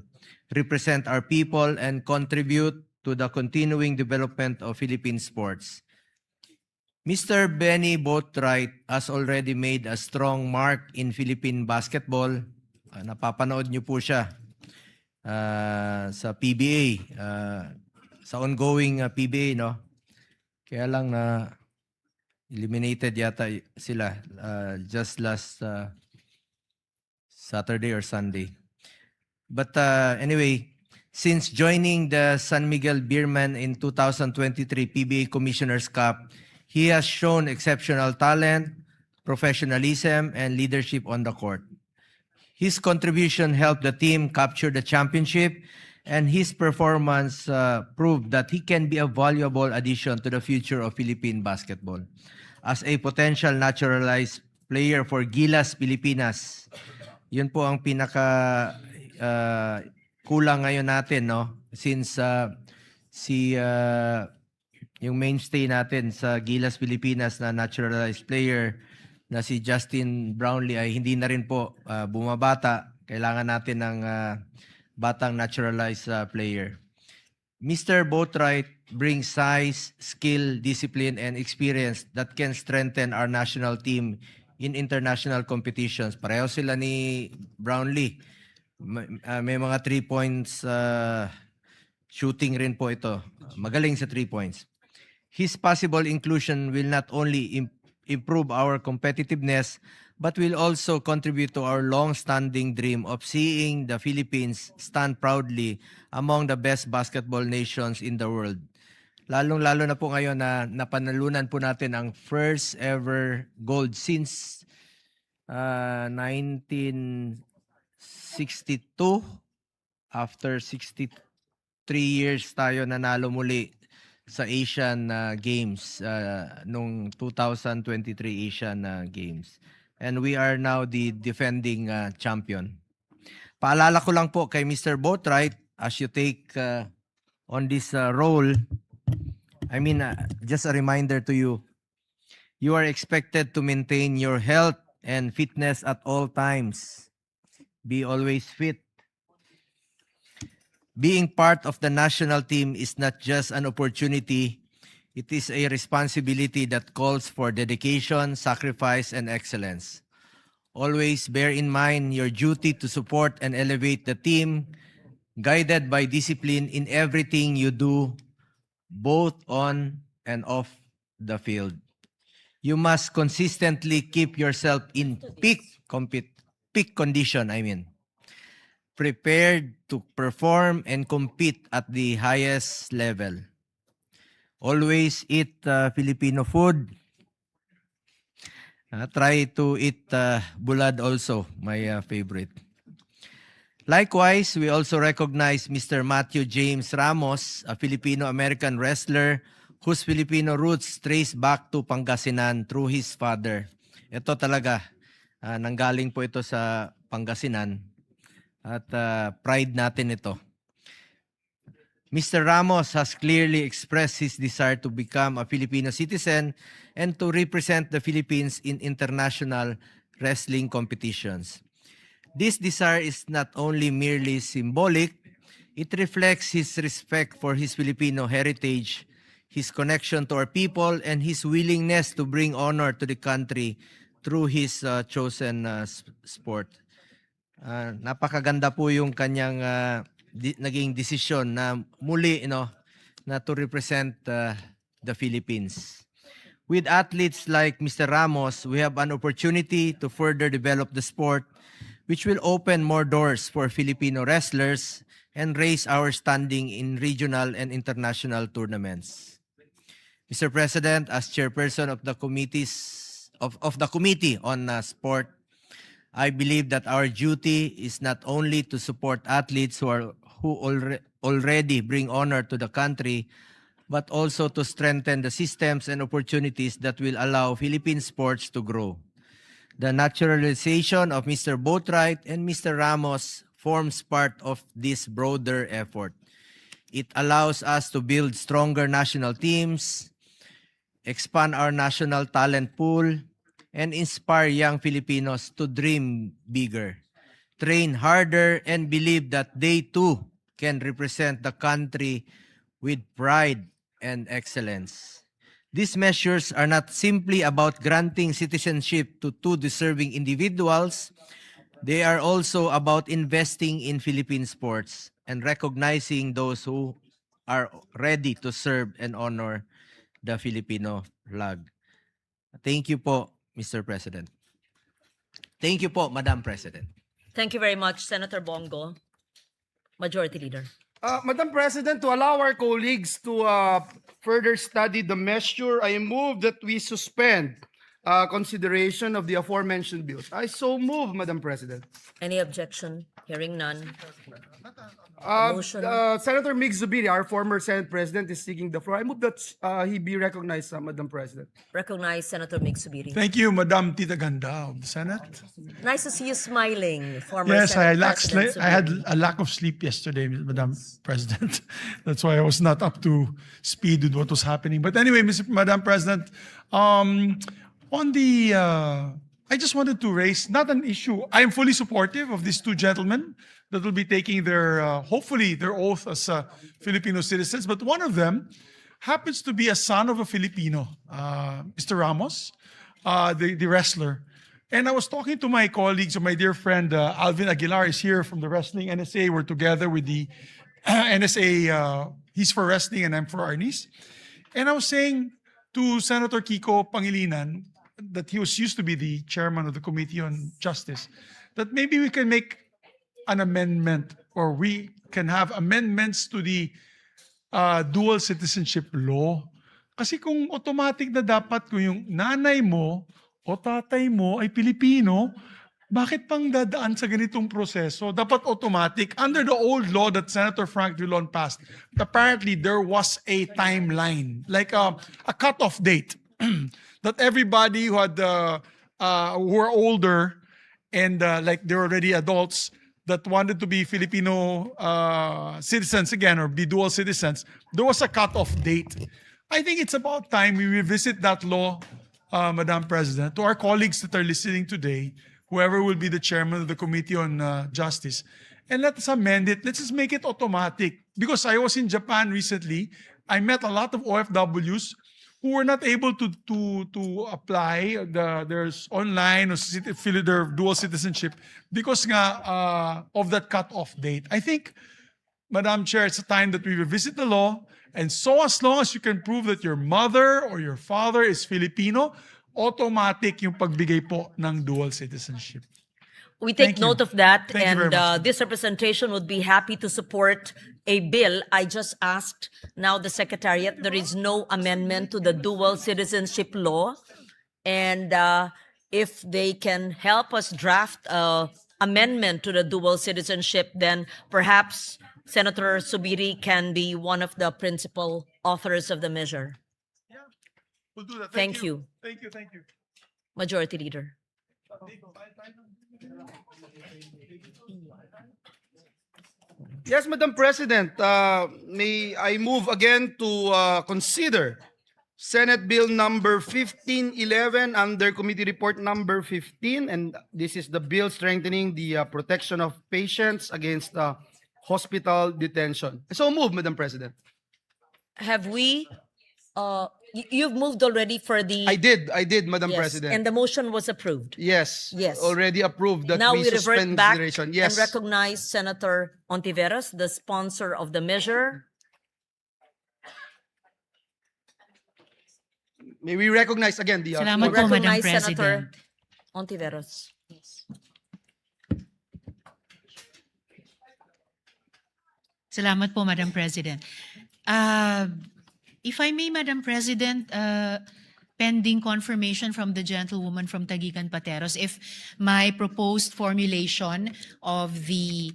L: represent our people, and contribute to the continuing development of Philippine sports. Mr. Benny Boatwright has already made a strong mark in Philippine basketball. Napapanood niyo po siya sa PBA, sa ongoing PBA, no? Kaya lang na eliminated yata sila just last Saturday or Sunday. But anyway, since joining the San Miguel Beermen in 2023 PBA Commissioner's Cup, he has shown exceptional talent, professionalism, and leadership on the court. His contribution helped the team capture the championship, and his performance proved that he can be a valuable addition to the future of Philippine basketball. As a potential naturalized player for Gilas, Pilipinas. Yun po ang pinaka kulang ngayon natin, no? Since yung mainstay natin sa Gilas, Pilipinas na naturalized player na si Justin Brownlee ay hindi na rin po bumabata. Kailangan natin ng batang naturalized player. Mr. Boatwright brings size, skill, discipline, and experience that can strengthen our national team in international competitions. Pareho sila ni Brownlee. May mga 3 points shooting rin po ito. Magaling sa 3 points. His possible inclusion will not only improve our competitiveness, but will also contribute to our long-standing dream of seeing the Philippines stand proudly among the best basketball nations in the world. Lalong-lalo na po ngayon na napanalunan po natin ang first ever gold since 1962. After 63 years tayo nanalo muli sa Asian Games nung 2023 Asian Games. And we are now the defending champion. Paalala ko lang po kay Mr. Boatwright, as you take on this role, just a reminder to you, you are expected to maintain your health and fitness at all times. Be always fit. Being part of the national team is not just an opportunity, it is a responsibility that calls for dedication, sacrifice, and excellence. Always bear in mind your duty to support and elevate the team, guided by discipline in everything you do, both on and off the field. You must consistently keep yourself in peak condition, prepared to perform and compete at the highest level. Always eat Filipino food. Try to eat bulad also, my favorite. Likewise, we also recognize Mr. Matthew James Ramos, a Filipino-American wrestler whose Filipino roots trace back to Pangasinan through his father. Ito talaga, nanggaling po ito sa Pangasinan at pride natin ito. Mr. Ramos has clearly expressed his desire to become a Filipino citizen and to represent the Philippines in international wrestling competitions. This desire is not only merely symbolic, it reflects his respect for his Filipino heritage, his connection to our people, and his willingness to bring honor to the country through his chosen sport. Napakaganda po yung kanyang naging desisyon na muli na to represent the Philippines. With athletes like Mr. Ramos, we have an opportunity to further develop the sport, which will open more doors for Filipino wrestlers and raise our standing in regional and international tournaments. Mr. President, as chairperson of the Committee on Sport, I believe that our duty is not only to support athletes who already bring honor to the country, but also to strengthen the systems and opportunities that will allow Philippine sports to grow. The naturalization of Mr. Boatwright and Mr. Ramos forms part of this broader effort. It allows us to build stronger national teams, expand our national talent pool, and inspire young Filipinos to dream bigger, train harder, and believe that they too can represent the country with pride and excellence. These measures are not simply about granting citizenship to two deserving individuals. They are also about investing in Philippine sports and recognizing those who are ready to serve and honor the Filipino flag. Thank you po, Mr. President. Thank you po, Madam President.
F: Thank you very much, Senator Bongo. Majority Leader.
D: Madam President, to allow our colleagues to further study the measure, I move that we suspend consideration of the aforementioned bills. I so move, Madam President.
F: Any objection? Hearing none. Motion.
D: Senator Mig Zubiri, our former Senate President, is seeking the floor. I move that he be recognized, Madam President.
F: Recognize Senator Migsubiri.
M: Thank you, Madam Tita Ganda of the Senate.
F: Nice to see you smiling, former
M: Yes, I
F: Senate President
M: had
F: Zubiri.
M: a lack of sleep yesterday, Madam President. That's why I was not up to speed with what was happening. But anyway, Madam President, on the, I just wanted to raise not an issue. I am fully supportive of these two gentlemen that will be taking their, hopefully, their oath as Filipino citizens. But one of them happens to be a son of a Filipino, Mr. Ramos, the wrestler. And I was talking to my colleagues, or my dear friend Alvin Aguilar is here from the Wrestling NSA. We're together with the NSA. He's for wrestling and I'm for Arnis. And I was saying to Senator Kiko Pangilinan that he was used to be the chairman of the Committee on Justice, that maybe we can make an amendment, or we can have amendments to the dual citizenship law. Kasi kung automatic na dapat kung yung nanay mo o tatay mo ay Pilipino, bakit pang dadaan sa ganitong proseso? Dapat automatic. Under the old law that Senator Frank Drilon passed, apparently there was a timeline, like a cutoff date, that everybody who had who were older and like they're already adults that wanted to be Filipino citizens again, or be dual citizens, there was a cutoff date. I think it's about time we revisit that law, Madam President, to our colleagues that are listening today, whoever will be the chairman of the Committee on Justice, and let us amend it. Let's just make it automatic. Because I was in Japan recently, I met a lot of OFWs who were not able to apply there's online or their dual citizenship because nga, of that cut-off date. I think, Madam Chair, it's a time that we revisit the law, and so as long as you can prove that your mother or your father is Filipino, automatic yung pagbigay po ng dual citizenship.
F: We take
M: Thank you.
F: note of that,
M: Thank you very
F: and
M: much.
F: this representation would be happy to support a bill. I just asked now the Secretariat, there is no amendment to the dual citizenship law. And if they can help us draft an amendment to the dual citizenship, then perhaps Senator Subiri can be one of the principal authors of the measure.
M: We'll do that.
F: Thank you.
M: Thank you. Thank you.
F: Majority Leader.
D: Yes, Madam President, may I move again to consider Senate Bill number 1511 under Committee Report number 15, and this is the bill strengthening the protection of patients against hospital detention. So move, Madam President.
F: Have we, you've moved already for the...
D: I did, Madam
F: Yes,
D: President.
F: and the motion was approved.
D: Yes.
F: Yes.
D: Already approved that
F: Now
D: we
F: we
D: suspend
F: revert back
D: consideration.
F: and
D: Yes.
F: recognize Senator Ontiveros, the sponsor of the measure.
D: May we recognize again the...
G: Salamat
F: We
G: po, Madam
F: recognize
G: President.
F: Senator Ontiveros.
G: Salamat po, Madam President. If I may, Madam President, pending confirmation from the gentlewoman from Tagigan Pateros, if my proposed formulation of the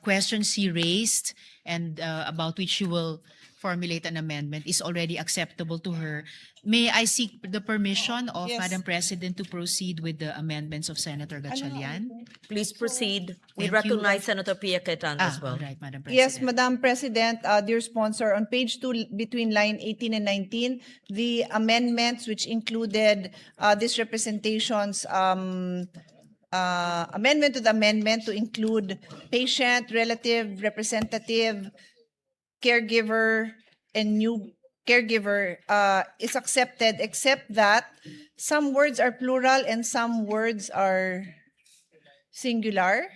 G: question she raised and about which she will formulate an amendment is already acceptable to her, may I seek the permission of
H: Yes.
G: Madam President to proceed with the amendments of Senator Gatchalian?
F: Please proceed. We
G: Thank you.
F: recognize Senator Pia Cayetano as well.
G: All right, Madam President.
H: Yes, Madam President, dear sponsor, on page 2, between line 18 and 19, the amendments which included this representation's amendment to the amendment to include patient, relative, representative, caregiver, and new caregiver is accepted, except that some words are plural and some words are singular.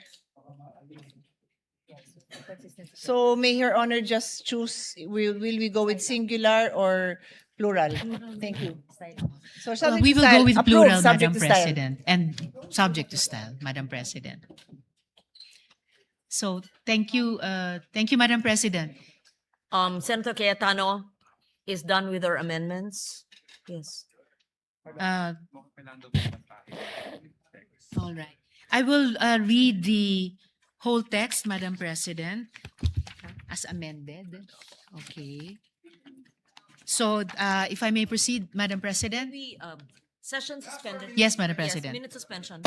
H: So may Her Honor just choose, will we go with singular or plural? Thank you. So subject
G: We
H: to
G: will
H: style.
G: go with
H: Approved,
G: plural,
H: subject
G: Madam
H: to style.
G: President, and subject to style, Madam President. So thank you, Madam President.
F: Senator Cayetano is done with her amendments. Yes.
G: Uh, all right. I will read the whole text, Madam President, as amended. Okay. So if I may proceed, Madam President?
F: We, session suspended.
G: Yes, Madam
F: Yes,
G: President.
F: minute suspension.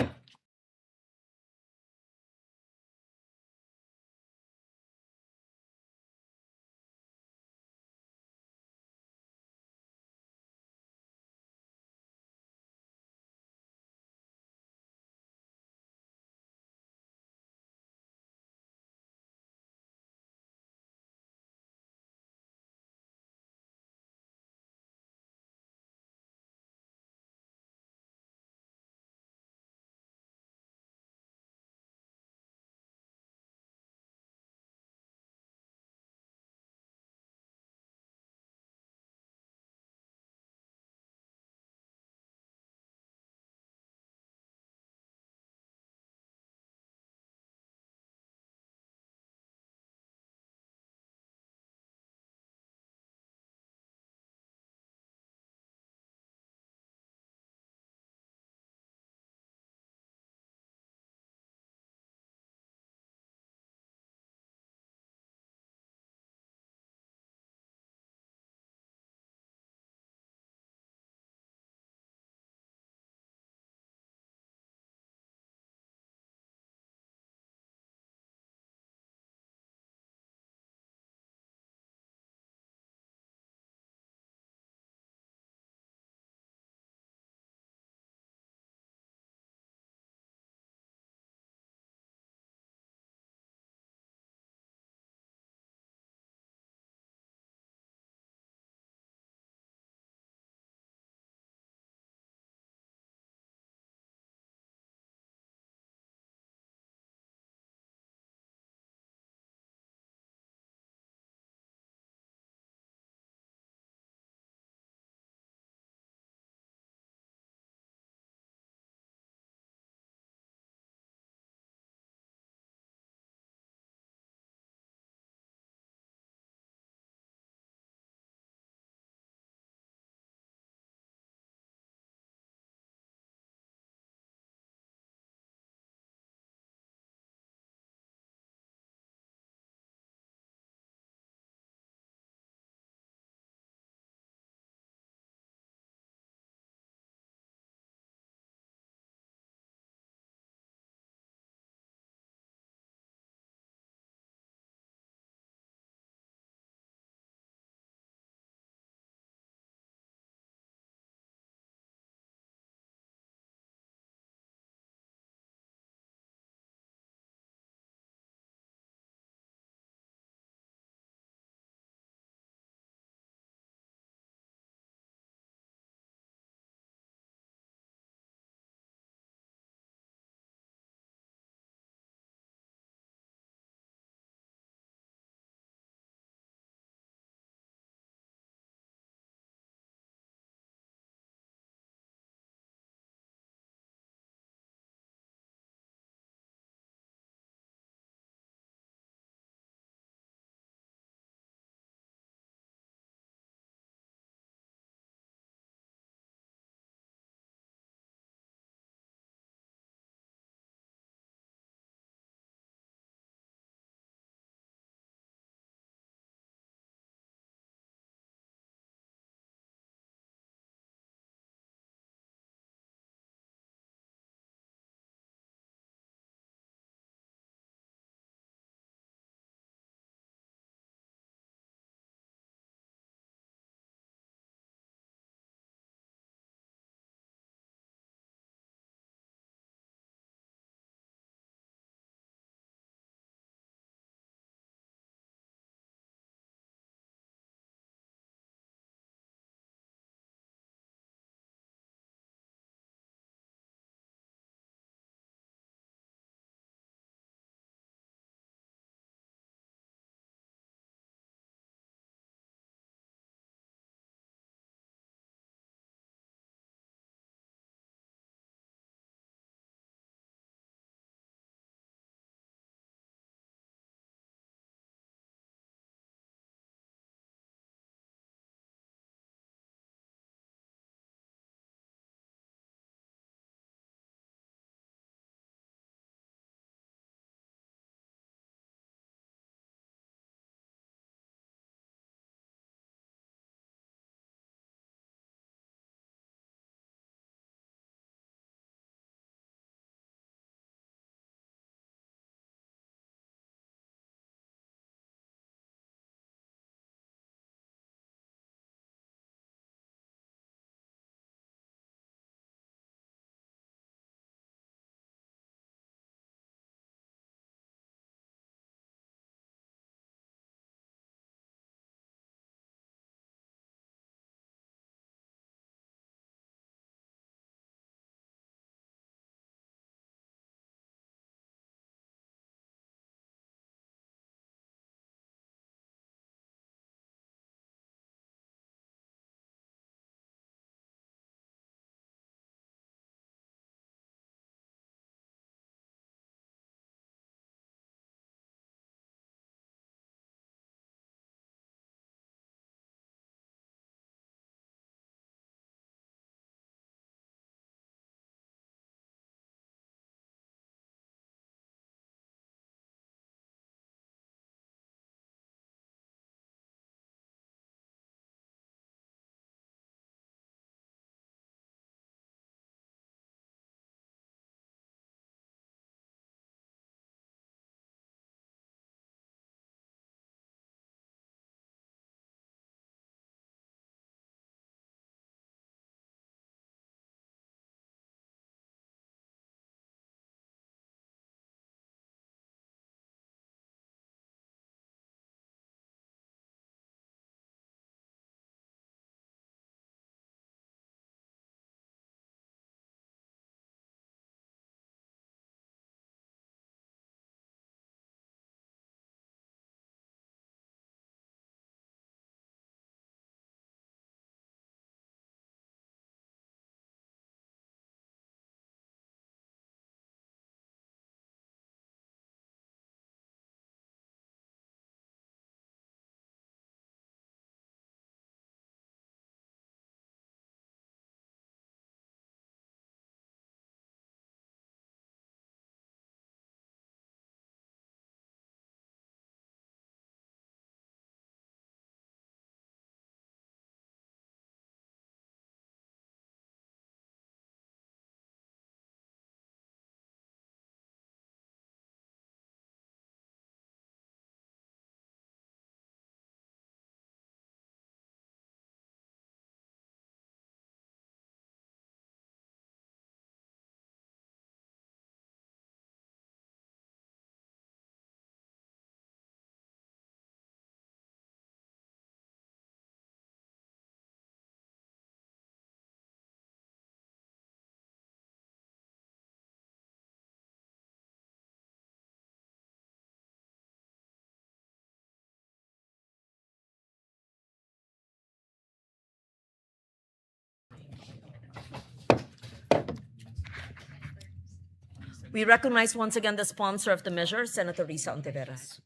F: We recognize once again the sponsor of the measure, Senator Risa Ontiveros.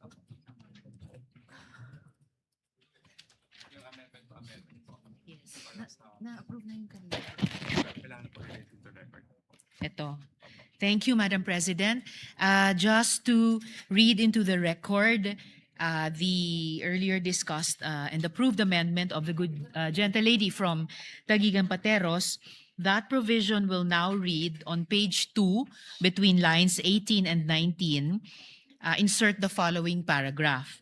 G: Ito. Thank you, Madam President. Just to read into the record, the earlier discussed and approved amendment of the good gentle lady from Taguigan Pateros, that provision will now read on page 2, between lines 18 and 19, insert the following paragraph.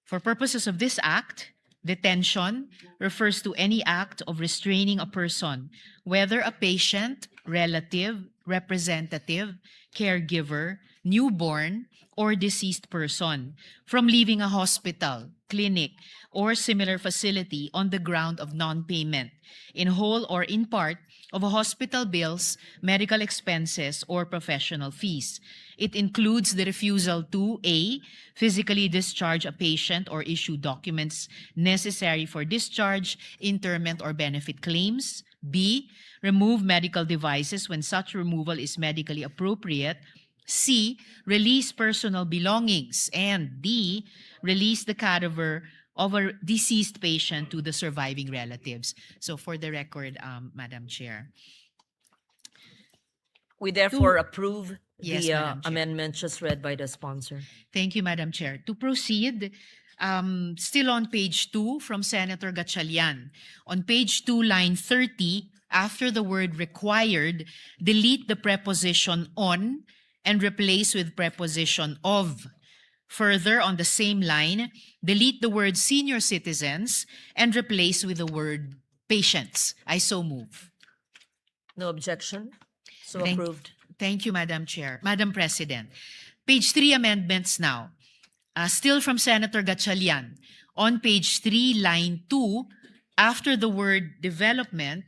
G: For purposes of this act, detention refers to any act of restraining a person, whether a patient, relative, representative, caregiver, newborn, or deceased person, from leaving a hospital, clinic, or similar facility on the ground of non-payment, in whole or in part, of a hospital bills, medical expenses, or professional fees. It includes the refusal to A, physically discharge a patient or issue documents necessary for discharge, interment, or benefit claims. B, remove medical devices when such removal is medically appropriate. C, release personal belongings. And D, release the cadaver of a deceased patient to the surviving relatives. So for the record, Madam Chair.
F: We therefore approve
G: Yes,
F: the
G: Madam Chair.
F: amendment just read by the sponsor.
G: Thank you, Madam Chair. To proceed, still on page 2 from Senator Gatchalian. On page 2, line 30, after the word required, delete the preposition on and replace with preposition of. Further, on the same line, delete the word senior citizens and replace with the word patients. I so move.
F: No objection? So
G: Thank-
F: approved.
G: Thank you, Madam Chair. Madam President. Page 3 amendments now. Still from Senator Gatchalian. On page 3, line 2, after the word development,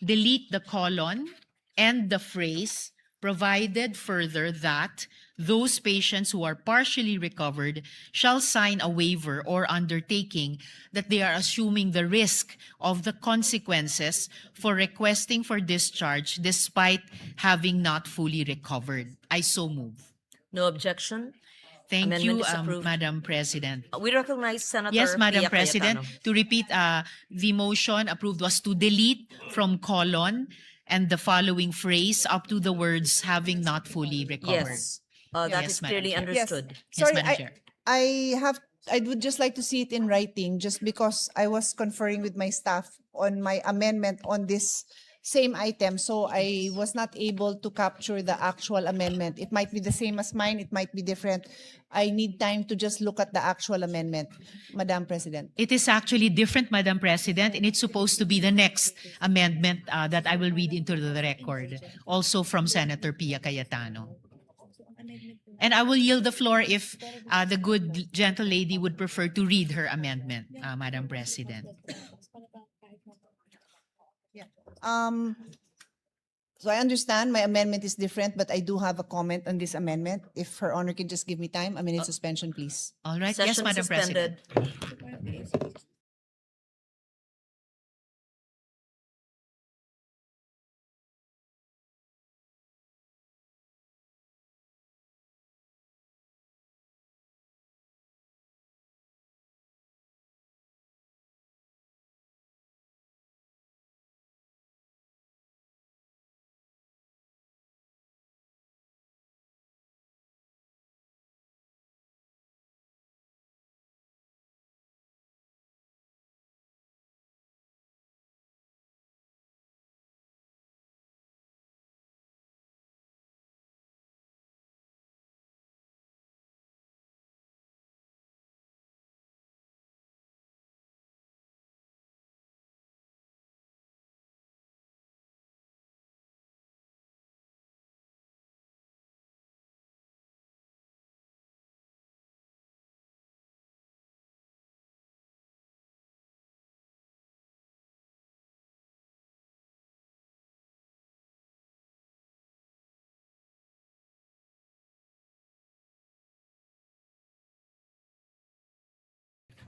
G: delete the colon and the phrase provided further that those patients who are partially recovered shall sign a waiver or undertaking that they are assuming the risk of the consequences for requesting for discharge despite having not fully recovered. I so move.
F: No objection?
G: Thank
F: Amendment
G: you,
F: is approved.
G: Madam President.
F: We recognize Senator
G: Yes, Madam
F: Pia
G: President.
F: Cayetano.
G: To repeat, the motion approved was to delete from colon and the following phrase up to the words having not fully recovered.
F: Yes, that
G: Yes,
F: is
G: Madam
F: clearly
G: Chair.
F: understood.
G: Yes,
H: Sorry,
G: Madam Chair.
H: I would just like to see it in writing, just because I was conferring with my staff on my amendment on this same item, so I was not able to capture the actual amendment. It might be the same as mine, it might be different. I need time to just look at the actual amendment, Madam President.
G: It is actually different, Madam President, and it's supposed to be the next amendment that I will read into the record, also from Senator Pia Cayetano. And I will yield the floor if the good gentle lady would prefer to read her amendment, Madam President.
H: So I understand my amendment is different, but I do have a comment on this amendment. If Her Honor can just give me time, a minute suspension, please.
G: All right. Yes,
F: Session
G: Madam President.
F: suspended.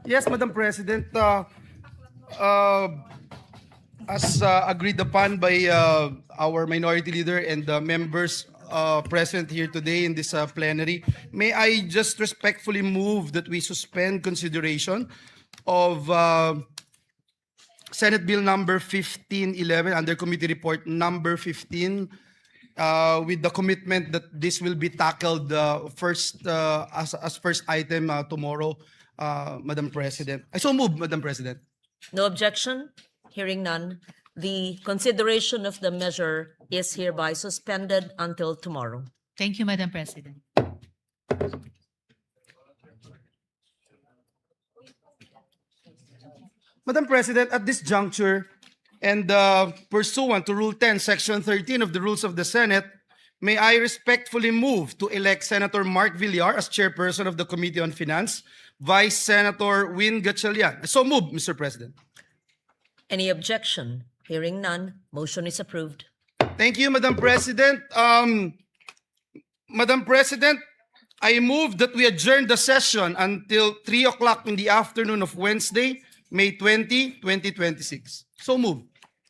D: Yes, Madam President, as agreed upon by our minority leader and the members present here today in this plenary. May I just respectfully move that we suspend consideration of Senate Bill number 1511 under Committee Report number 15 with the commitment that this will be tackled first as first item tomorrow, Madam President. I so move, Madam President.
F: No objection? Hearing none. The consideration of the measure is hereby suspended until tomorrow.
G: Thank you, Madam President.
D: Madam President, at this juncture, and pursuant to Rule 10, Section 13 of the Rules of the Senate, may I respectfully move to elect Senator Mark Villar as chairperson of the Committee on Finance, Vice Senator Win Gatchalian. So move, Mr. President.
F: Any objection? Hearing none, motion is approved.
D: Thank you, Madam President. Madam President, I move that we adjourn the session until 3 o'clock in the afternoon of Wednesday, May 20, 2026. So move.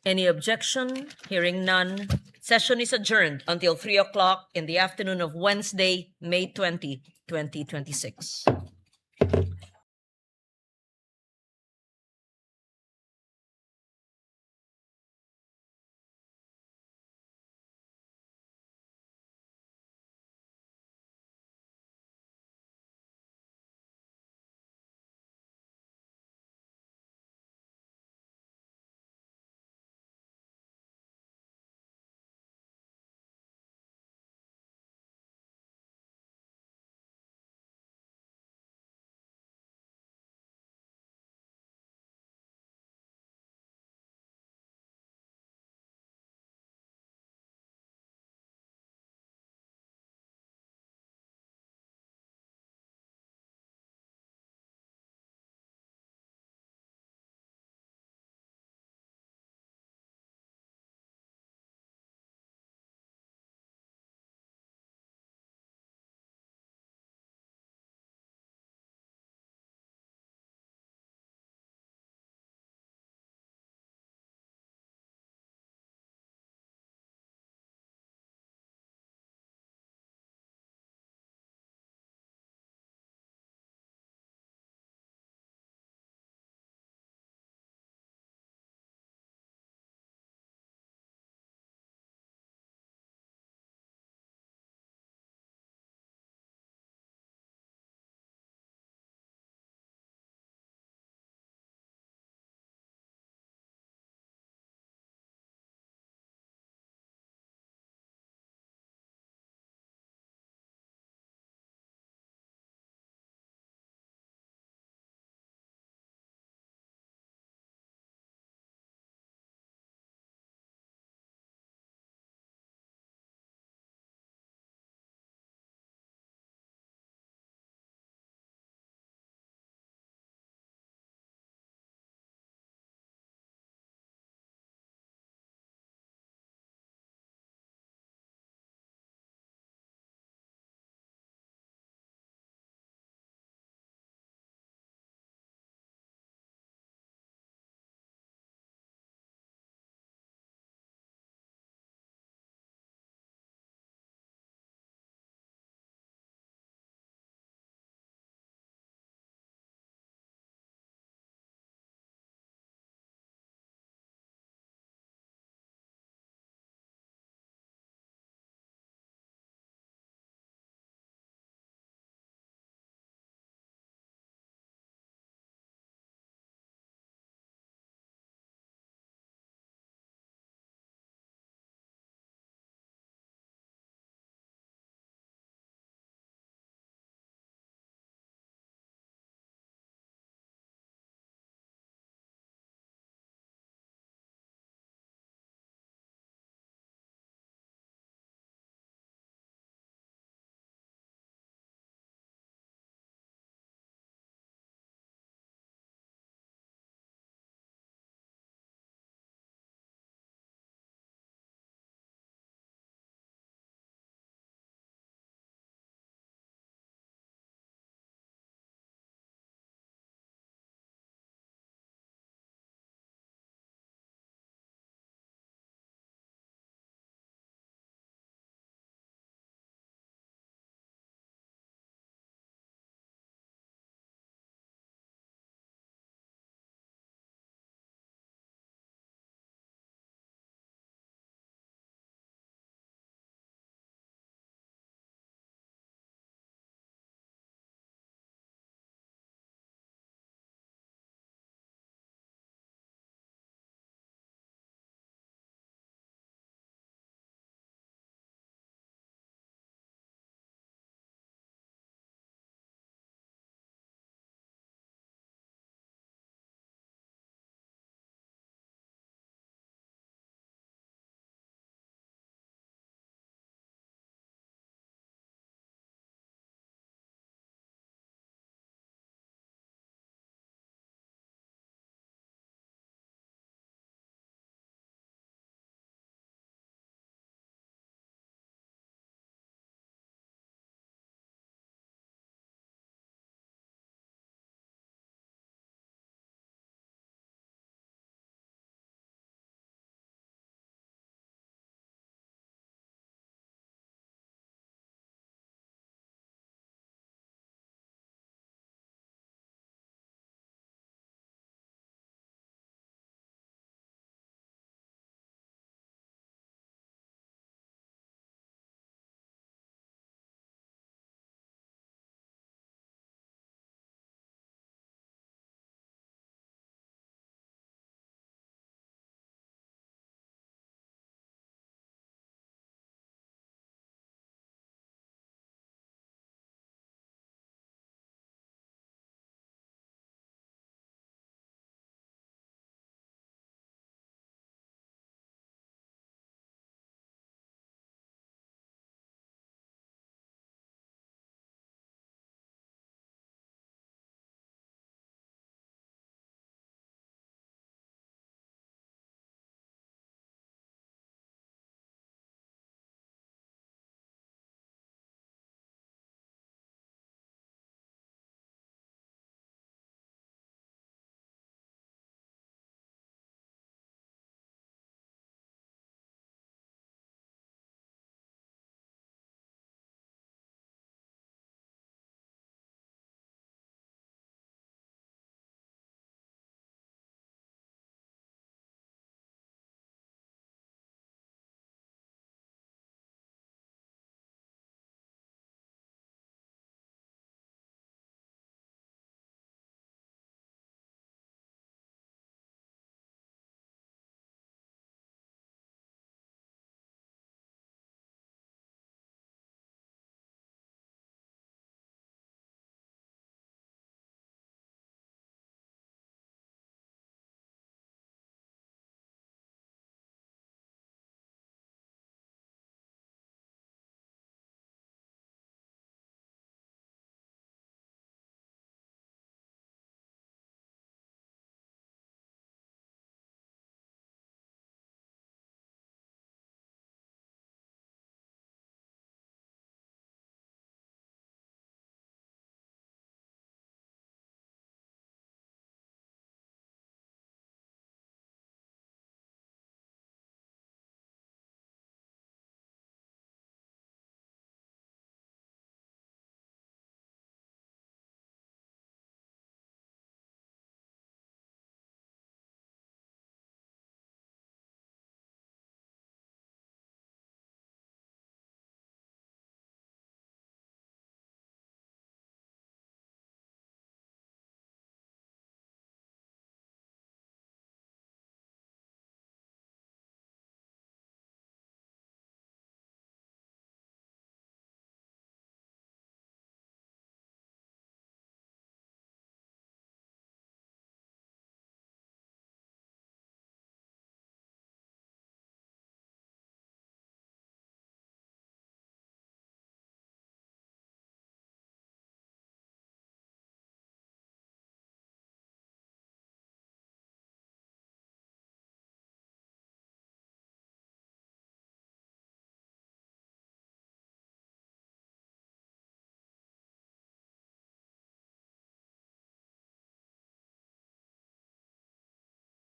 F: Any objection? Hearing none, session is adjourned until 3 o'clock in the afternoon of Wednesday, May 20, 2026.